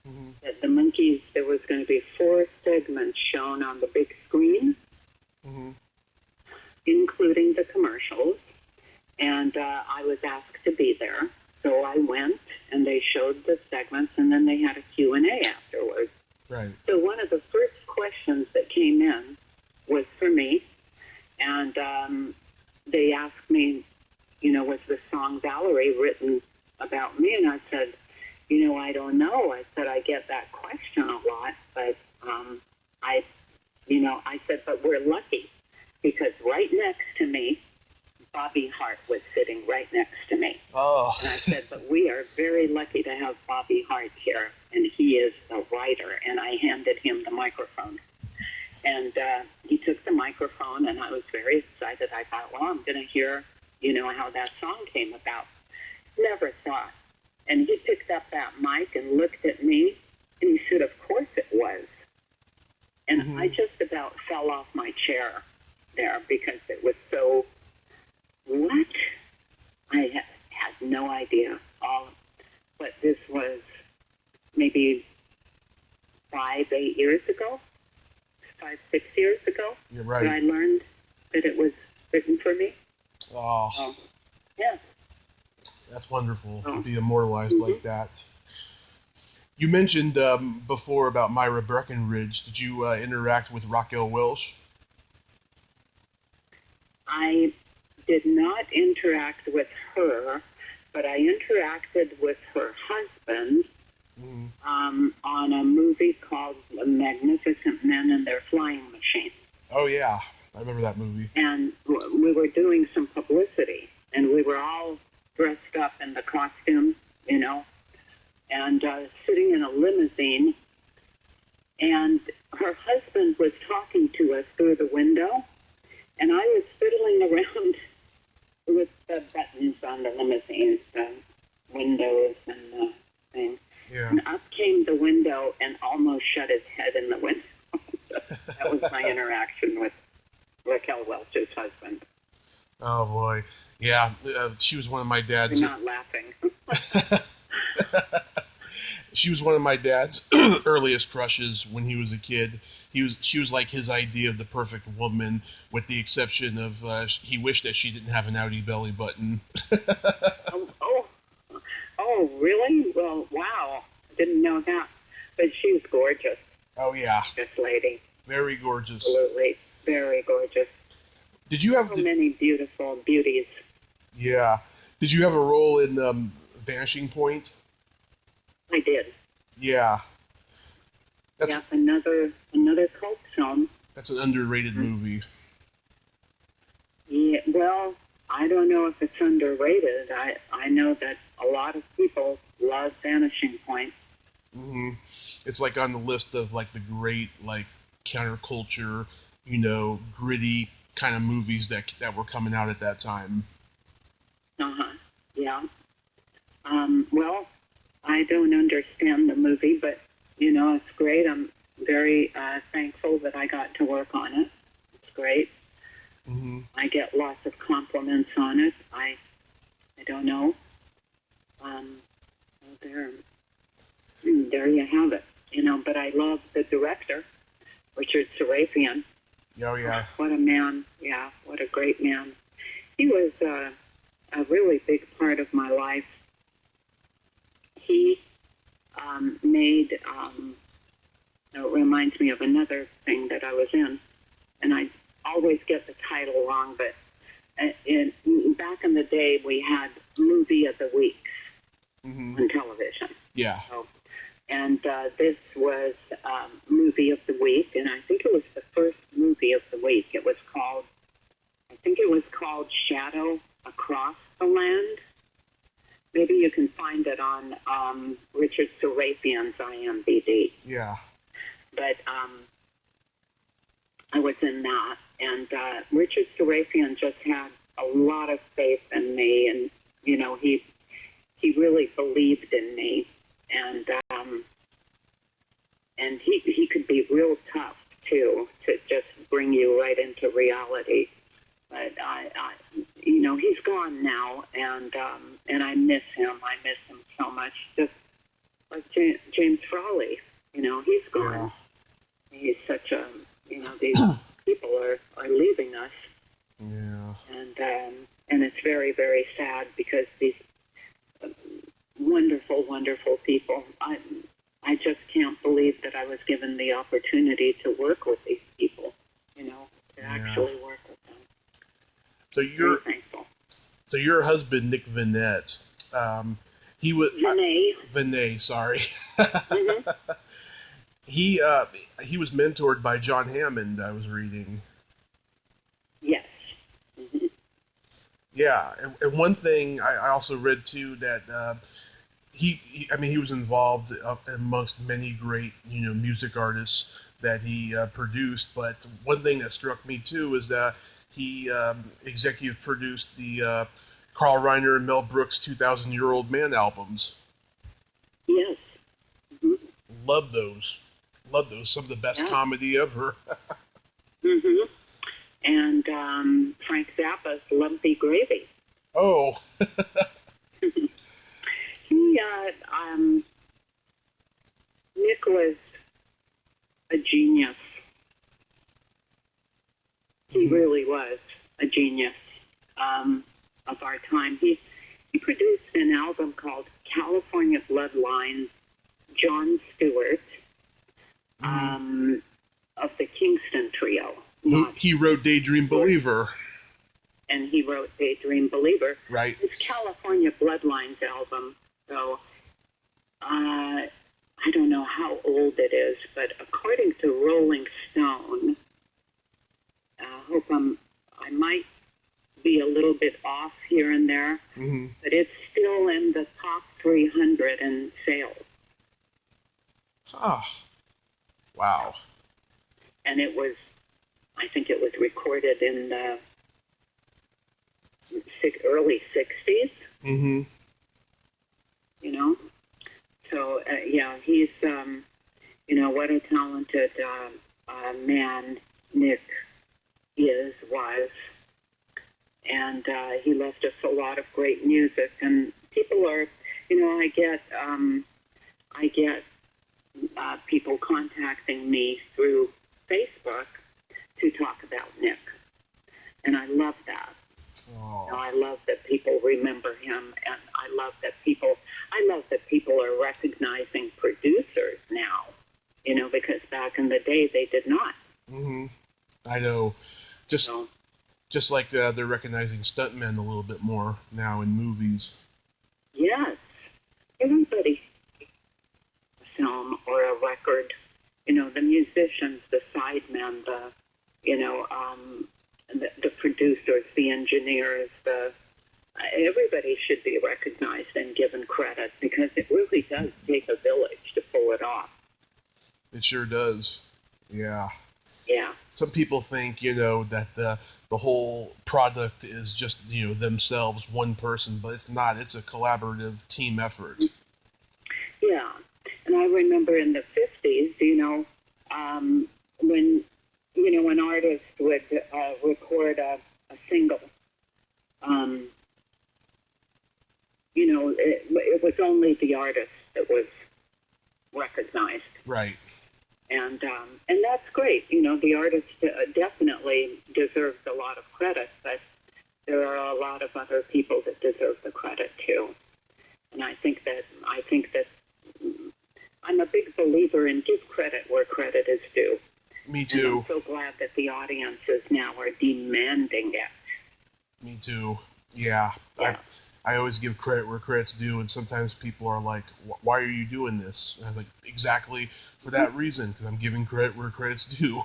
Mm-hmm. That the Monkees, there was going to be 4 segments shown on the big screen, Mm-hmm. including the commercials. And I was asked to be there. So I went, and they showed the segments, and then they had a Q&A afterwards. Right. So one of the first questions that came in was for me, and they asked me, was the song Valerie written about me? And I said, I don't know. I said, I get that question a lot, but I said, but we're lucky because right next to me, Bobby Hart was sitting right next to me. Oh. And I said, but we are very lucky to have Bobby Hart here, and he is the writer. And I handed him the microphone. And he took the microphone, and I was very excited. I thought, well, I'm going to hear, how that song came about. Never thought. And he picked up that mic and looked at me, and he said, of course it was. And Mm-hmm. I just about fell off my chair there because it was so, what? I had no idea. But this was maybe 5, 8 years ago, 5, 6 years ago. You're right. That I learned that it was written for me. Oh. Yeah. That's wonderful to Oh. be immortalized Mm-hmm. like that. You mentioned before about Myra Breckenridge. Did you interact with Raquel Welch? I did not interact with her, but I interacted with her husband on a movie called The Magnificent Men and Their Flying Machine. Oh, yeah. I remember that movie. And we were doing some publicity, and we were all dressed up in the costumes us through the window, and I was fiddling around with the buttons on the limousines, the windows and the thing. Yeah. And up came the window and almost shut his head in the window. That was my interaction with Raquel Welch's husband. Oh, boy. Yeah, she was one of my dad's... You're not laughing. She was one of my dad's earliest crushes when he was a kid. She was like his idea of the perfect woman, with the exception of he wished that she didn't have an outie belly button. Oh, really? Well, wow. I didn't know that. But she's gorgeous. Oh, yeah. This lady. Very gorgeous. Absolutely. Very gorgeous. Did you have... So many beautiful beauties. Yeah. Did you have a role in Vanishing Point? I did. Yeah. Yeah, another cult film. That's an underrated movie. Yeah, well, I don't know if it's underrated. I know that a lot of people love Vanishing Point. Mm-hmm. It's like on the list of like the great like counterculture, gritty kind of movies that were coming out at that time. Yeah. Well, I don't understand the movie, but it's great. I'm very thankful that I got to work on it. It's great. Mm-hmm. I get lots of compliments on it. I don't know. There you have it. But I love the director, Richard Sarafian. Oh, yeah. What a man. Yeah, what a great man. He was a really big part of my life. He made, it reminds me of another thing that I was in, and I always get the title wrong, but back in the day, we had Movie of the Week on television. Yeah. And this was Movie of the Week, and I think it was the first Movie of the Week. It was called Shadow Across the Land. Maybe you can find it on Richard Sarafian's IMDb. Yeah. But I was in that, and Richard Sarafian just had a lot of faith in me, and he really believed in me, and he could be real tough too, to just bring you right into reality. But he's gone now, and I miss him. I miss him so much. Just like James Frawley, he's gone. Yeah. He's such a, these people are leaving us. Yeah. And it's very, very sad because these wonderful, wonderful people. I just can't believe that I was given the opportunity to work with these people, to actually work with them. So very thankful. So your husband, Nick Vinette, he was... Vinay, sorry. Mm-hmm. He was mentored by John Hammond, I was reading. Yes. Mm-hmm. Yeah, and one thing I also read too, that he was involved amongst many great music artists that he produced. But one thing that struck me too is that he executive produced the Carl Reiner and Mel Brooks' 2,000-Year-Old Man albums. Yes. Mm-hmm. Love those. Some of the best comedy ever. Mm-hmm. And Frank Zappa's Lumpy Gravy. Oh. Nick was a genius. He really was a genius of our time. He produced an album called California Bloodline, Jon Stewart, of the Kingston Trio. He wrote Daydream Believer. And he wrote Daydream Believer. Right. His California Bloodlines album, so I don't know how old it is, but according to Rolling Stone, I might be a little bit off here and there, but it's still in the top 300 in sales. Oh, wow. And it was I think it was recorded in the early 60s. Mm-hmm. You know? So, yeah, he's, what a talented man Nick was. And he left us a lot of great music. And people are, I get people contacting me through Facebook to talk about Nick. And I love that. Oh. I love that people remember him, and I love that people are recognizing producers now, because back in the day they did not. Mm-hmm. I know. Just like they're recognizing stuntmen a little bit more now in movies. Yes. Everybody, a film or a record, the musicians, the sidemen, the producers, the engineers, everybody should be recognized and given credit, because it really does take a village to pull it off. It sure does. Yeah. Yeah. Some people think, that the whole product is just, themselves, one person, but it's not. It's a collaborative team effort. Yeah. And I remember in the 50s, when artists would record a single, it was only the artist that was recognized. Right. And that's great. The artist definitely deserves a lot of credit, but there are a lot of other people that deserve the credit too. And I think that I'm a big believer in give credit where credit is due. Me too. And I'm so glad that the audiences now are demanding it. Me too. Yeah. I always give credit where credit's due, and sometimes people are like, why are you doing this? And I was like, exactly for that reason, because I'm giving credit where credit's due.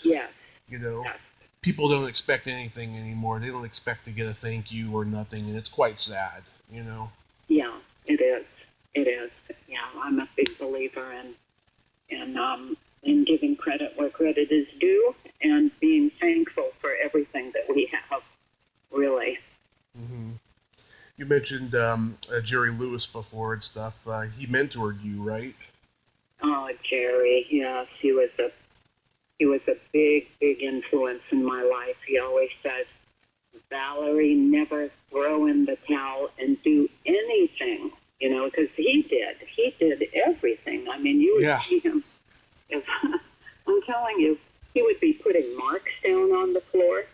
Yes. Yes. People don't expect anything anymore. They don't expect to get a thank you or nothing, and it's quite sad, Yeah, it is. It is. Yeah, I'm a big believer in giving credit where credit is due and being thankful for everything that we have, really. Mm-hmm. You mentioned Jerry Lewis before and stuff. He mentored you, right? Oh, Jerry, yes, he was a big, big influence in my life. He always said, Valerie, never throw in the towel and do anything, because he did everything. I mean, you would see him. I'm telling you, he would be putting marks down on the floor,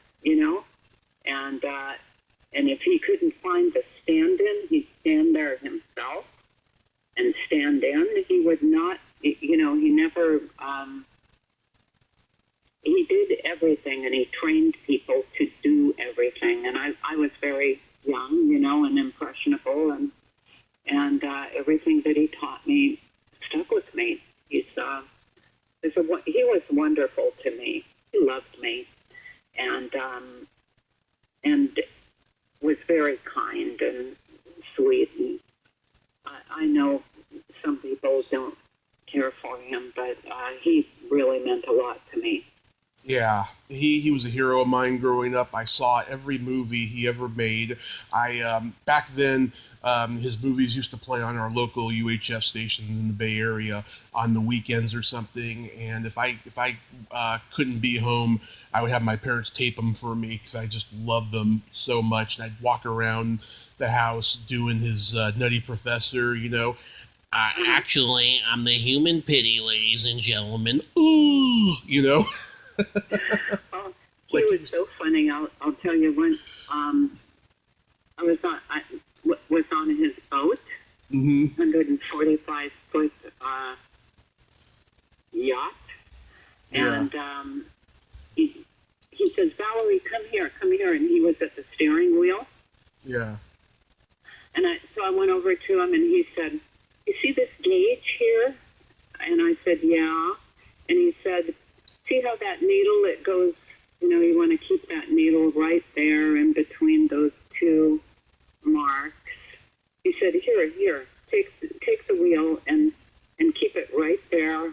and if he couldn't find the stand-in, he'd stand there himself and stand in. He would not, he never, he did everything, and he trained people to do everything. And I was very young, and impressionable, and everything that he taught me stuck with me. He was wonderful to me. He loved me, and was very kind and sweet. And I know some people don't care for him, but he really meant a lot to me. Yeah, he was a hero of mine growing up. I saw every movie he ever made. Back then, his movies used to play on our local UHF station in the Bay Area on the weekends or something. And if I couldn't be home, I would have my parents tape them for me because I just loved them so much. And I'd walk around the house doing his Nutty Professor, Actually, I'm the human pity, ladies and gentlemen. Ooh, Well, he was so funny. I'll tell you, when I was on his boat, 145-foot yacht, and he says, Valerie, come here, and he was at the steering wheel. Yeah. And so I went over to him, and he said, you see this gauge here? And I said, yeah. And he said, see how that needle, it goes, you want to keep that needle right there in between those two marks. He said, here, take the wheel and keep it right there.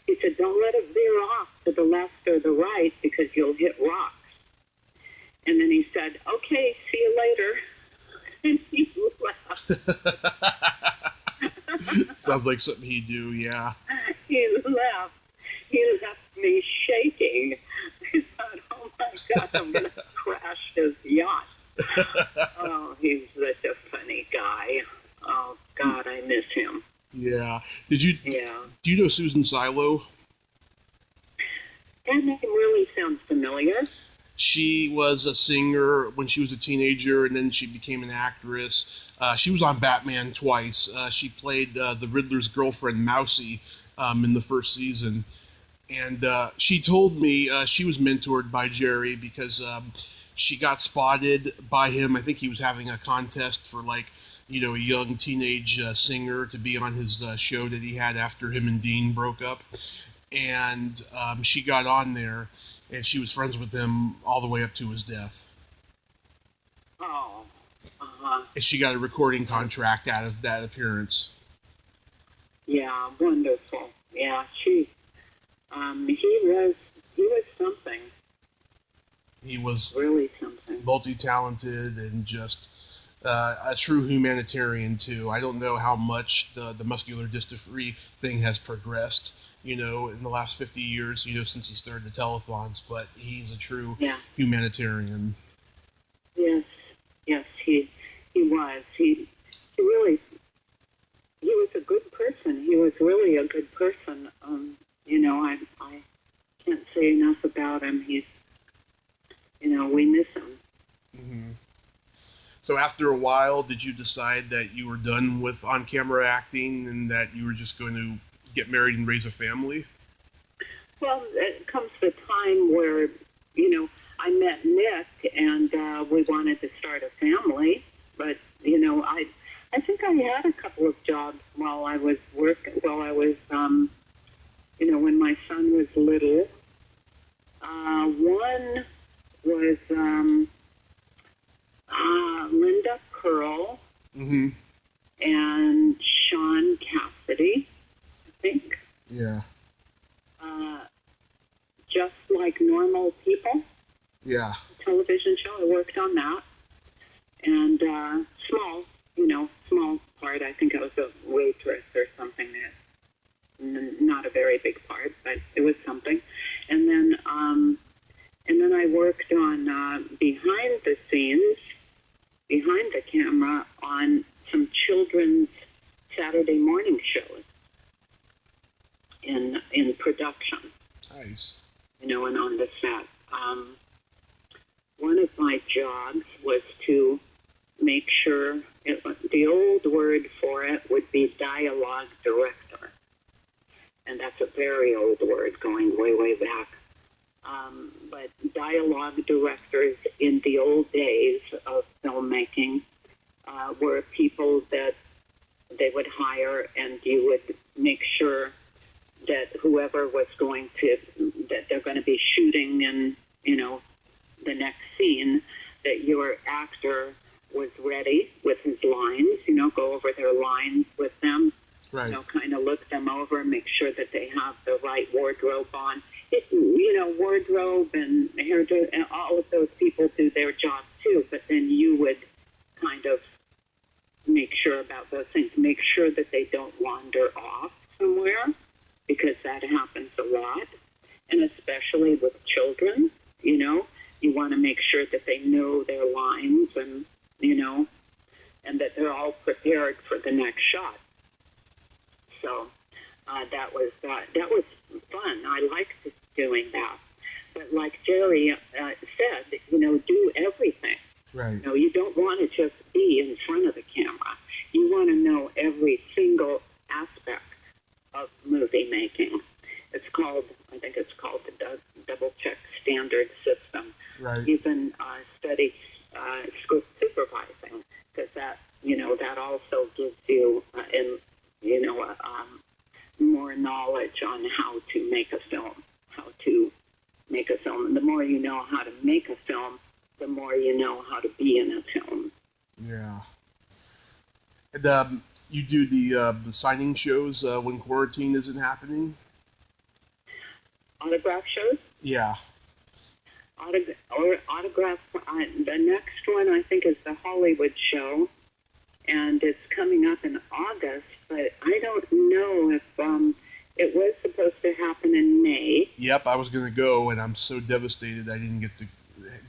He said, don't let it veer off to the left or the right. And then he said, "Okay, see you later." And he left. Sounds like something he'd do, yeah. He left. He left me shaking. I thought, "Oh my God, I'm going to crash his yacht." Oh, he's such a funny guy. Oh God, I miss him. Yeah. Yeah. Do you know Susan Silo? That name really sounds familiar. She was a singer when she was a teenager, and then she became an actress. She was on Batman twice. She played the Riddler's girlfriend, Mousy, in the first season. And she told me she was mentored by Jerry because she got spotted by him. I think he was having a contest for, like, a young teenage singer to be on his show that he had after him and Dean broke up. And she got on there, and she was friends with him all the way up to his death. Oh. And she got a recording contract out of that appearance. Yeah, wonderful. Yeah, he was something. He was really something. Multi-talented and just a true humanitarian too. I don't know how much the muscular dystrophy thing has progressed, in the last 50 years, since he started the telethons, but he's a true humanitarian. Yes, he was. He was a good person. He was really a good person. I can't say enough about him. He's, we miss him. Mm-hmm. So after a while, did you decide that you were done with on-camera acting and that you were just going to get married and raise a family? Well, it comes the time where, I met Nick and we wanted to start a family, but, I think I had a couple of jobs while I was when my son was little. One was Linda Pearl mm-hmm. and Sean Cassidy, I think. Yeah. Just Like Normal People. Yeah. Television show. I worked on that. And small part. I think I was a waitress or something. Not a very big part, but it was something. And then I worked on behind the scenes, behind the camera, on some children's Saturday morning shows in production. Nice. And on the set. One of my jobs was to make sure, the old word for it would be dialogue director. And that's a very old word going way, way back. But dialogue directors in the old days of filmmaking were people that they would hire, and you would make sure that whoever was that they're going to be shooting in, the next scene, that your actor was ready with his lines, go over their lines with them. Right. Kind of look them over, make sure that they have the right wardrobe on. Wardrobe and hairdo, and all of those people do their job too, but then you would kind of make sure about those things, make sure that they don't wander off somewhere, because that happens a lot, and especially with children, you want to make sure that they know their lines and, and that they're all prepared for the next shot. So that was fun. I liked doing that. But like Jerry said, do everything. Right. You don't want to just be in front of the camera. You want to know every single aspect of movie making. I think it's called the double check standard system. Right. Even study script supervising, because that also gives you more knowledge on how to make a film. And the more you know how to make a film, the more you know how to be in a film. Yeah. And you do the signing shows when quarantine isn't happening? Autograph shows? Yeah. autograph. The next one I think is the Hollywood show, and it's coming up in August. But I don't know if it was supposed to happen in May. Yep, I was going to go, and I'm so devastated I didn't get to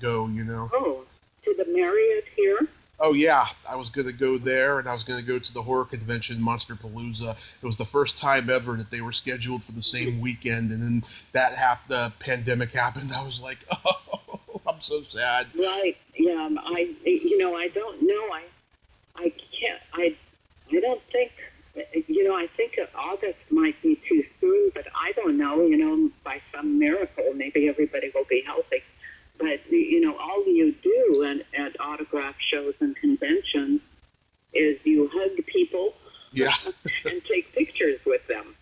go, Oh, to the Marriott here? Oh, yeah, I was going to go there, and I was going to go to the horror convention, Monsterpalooza. It was the first time ever that they were scheduled for the same weekend, and then the pandemic happened. I was like, oh, I'm so sad. Right, yeah, I don't know. I can't, I don't think, I think August might be too soon, but I don't know, by some miracle, maybe everybody will be healthy. But, all you do at autograph shows and conventions is you hug people Yeah. and take pictures with them.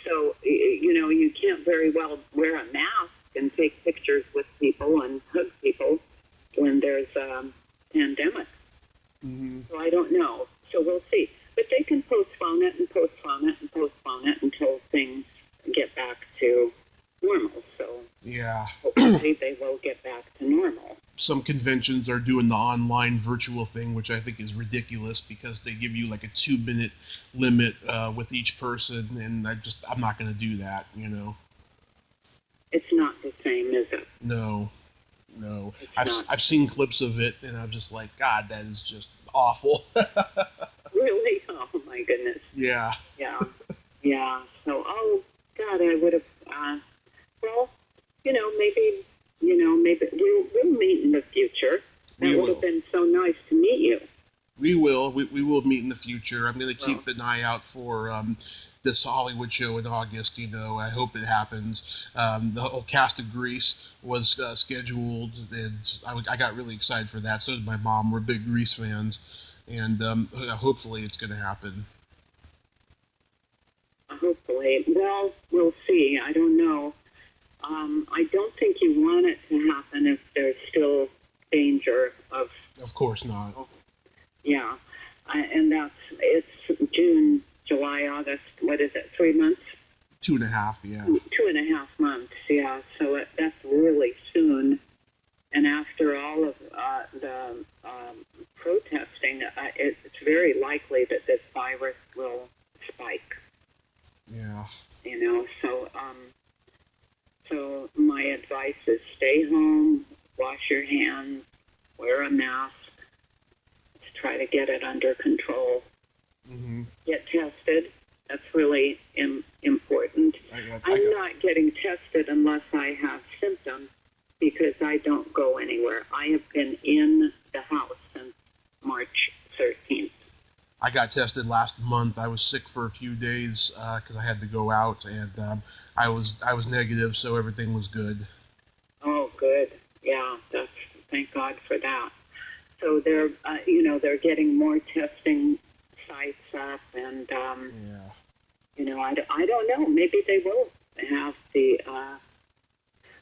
So, you can't very well wear a mask and take pictures with people and hug people when there's a pandemic. Mm-hmm. So I don't know. So we'll see. But they can postpone it and postpone it and postpone it until things get back to normal. So yeah, hopefully they will get back to normal. Some conventions are doing the online virtual thing, which I think is ridiculous because they give you like a 2-minute limit with each person, and I'm not going to do that, It's not the same, is it? No. I've seen clips of it, and I'm just like, God, that is just awful. Really? Oh, my goodness. Yeah. Yeah. Yeah. So, oh, God, I would have, well, maybe we'll meet in the future. That would have been so nice to meet you. We will. We will meet in the future. I'm going to keep an eye out for this Hollywood show in August. I hope it happens. The whole cast of Grease was scheduled, and I got really excited for that. So did my mom. We're big Grease fans, and hopefully it's going to happen. Hopefully. Well, we'll see. I don't know. I don't think you want it to happen if there's still danger of... Of course not. Yeah. And it's June, July, August. What is it, 3 months? 2.5, yeah. 2.5 months, yeah. So that's really soon. And after all of the protesting, it's very likely that this virus will spike. Yeah. So my advice is stay home, wash your hands, wear a mask, try to get it under control. Mm-hmm. Get tested. That's really important. I'm not getting tested unless I have symptoms because I don't go anywhere. I have been in the house since March 13th. I got tested last month. I was sick for a few days because I had to go out, and I was negative, so everything was good. Oh, good. Yeah, thank God for that. So they're getting more testing sites up, and I don't know. Maybe they will have the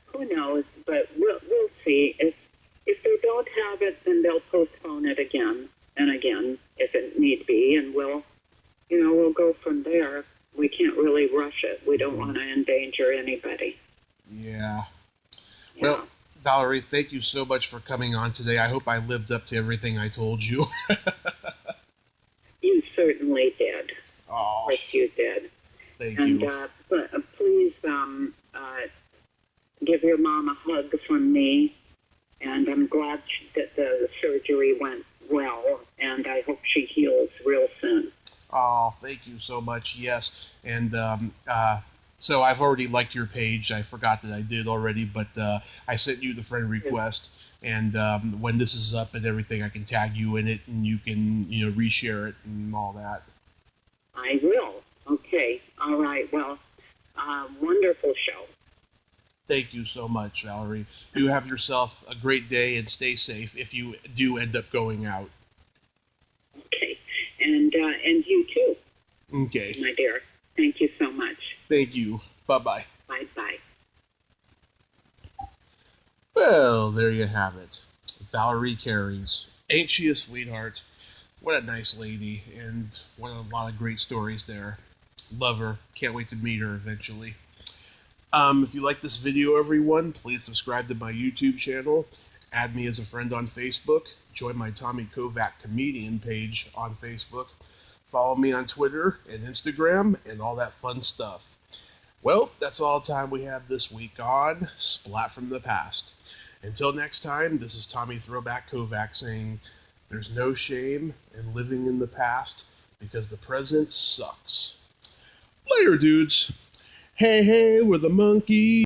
who knows, but we'll see. If they don't have it, then they'll postpone it again and again if it need be, and we'll go from there. We can't really rush it. We don't want to endanger anybody. Yeah. Well, Valerie, thank you so much for coming on today. I hope I lived up to everything I told you. You certainly did. Oh, of course you did. Thank you. And please give your mom a hug from me. And I'm glad that the surgery went well, and I hope she heals real soon. Oh, thank you so much. Yes, and so I've already liked your page. I forgot that I did already, but I sent you the friend request, and when this is up and everything, I can tag you in it, and you can reshare it and all that. I will. Okay. All right. Well, wonderful show. Thank you so much, Valerie. You have yourself a great day and stay safe if you do end up going out. Okay. And you too. Okay. My dear. Thank you so much. Thank you. Bye-bye. Bye-bye. Well, there you have it. Valerie Kairys. Ain't she a sweetheart? What a nice lady, and what a lot of great stories there. Love her. Can't wait to meet her eventually. If you like this video, everyone, please subscribe to my YouTube channel, add me as a friend on Facebook, join my Tommy Kovac comedian page on Facebook, follow me on Twitter and Instagram, and all that fun stuff. Well, that's all the time we have this week on Splat from the Past. Until next time, this is Tommy Throwback Kovac saying, there's no shame in living in the past because the present sucks. Later, dudes. Hey, hey, we're the Monkees.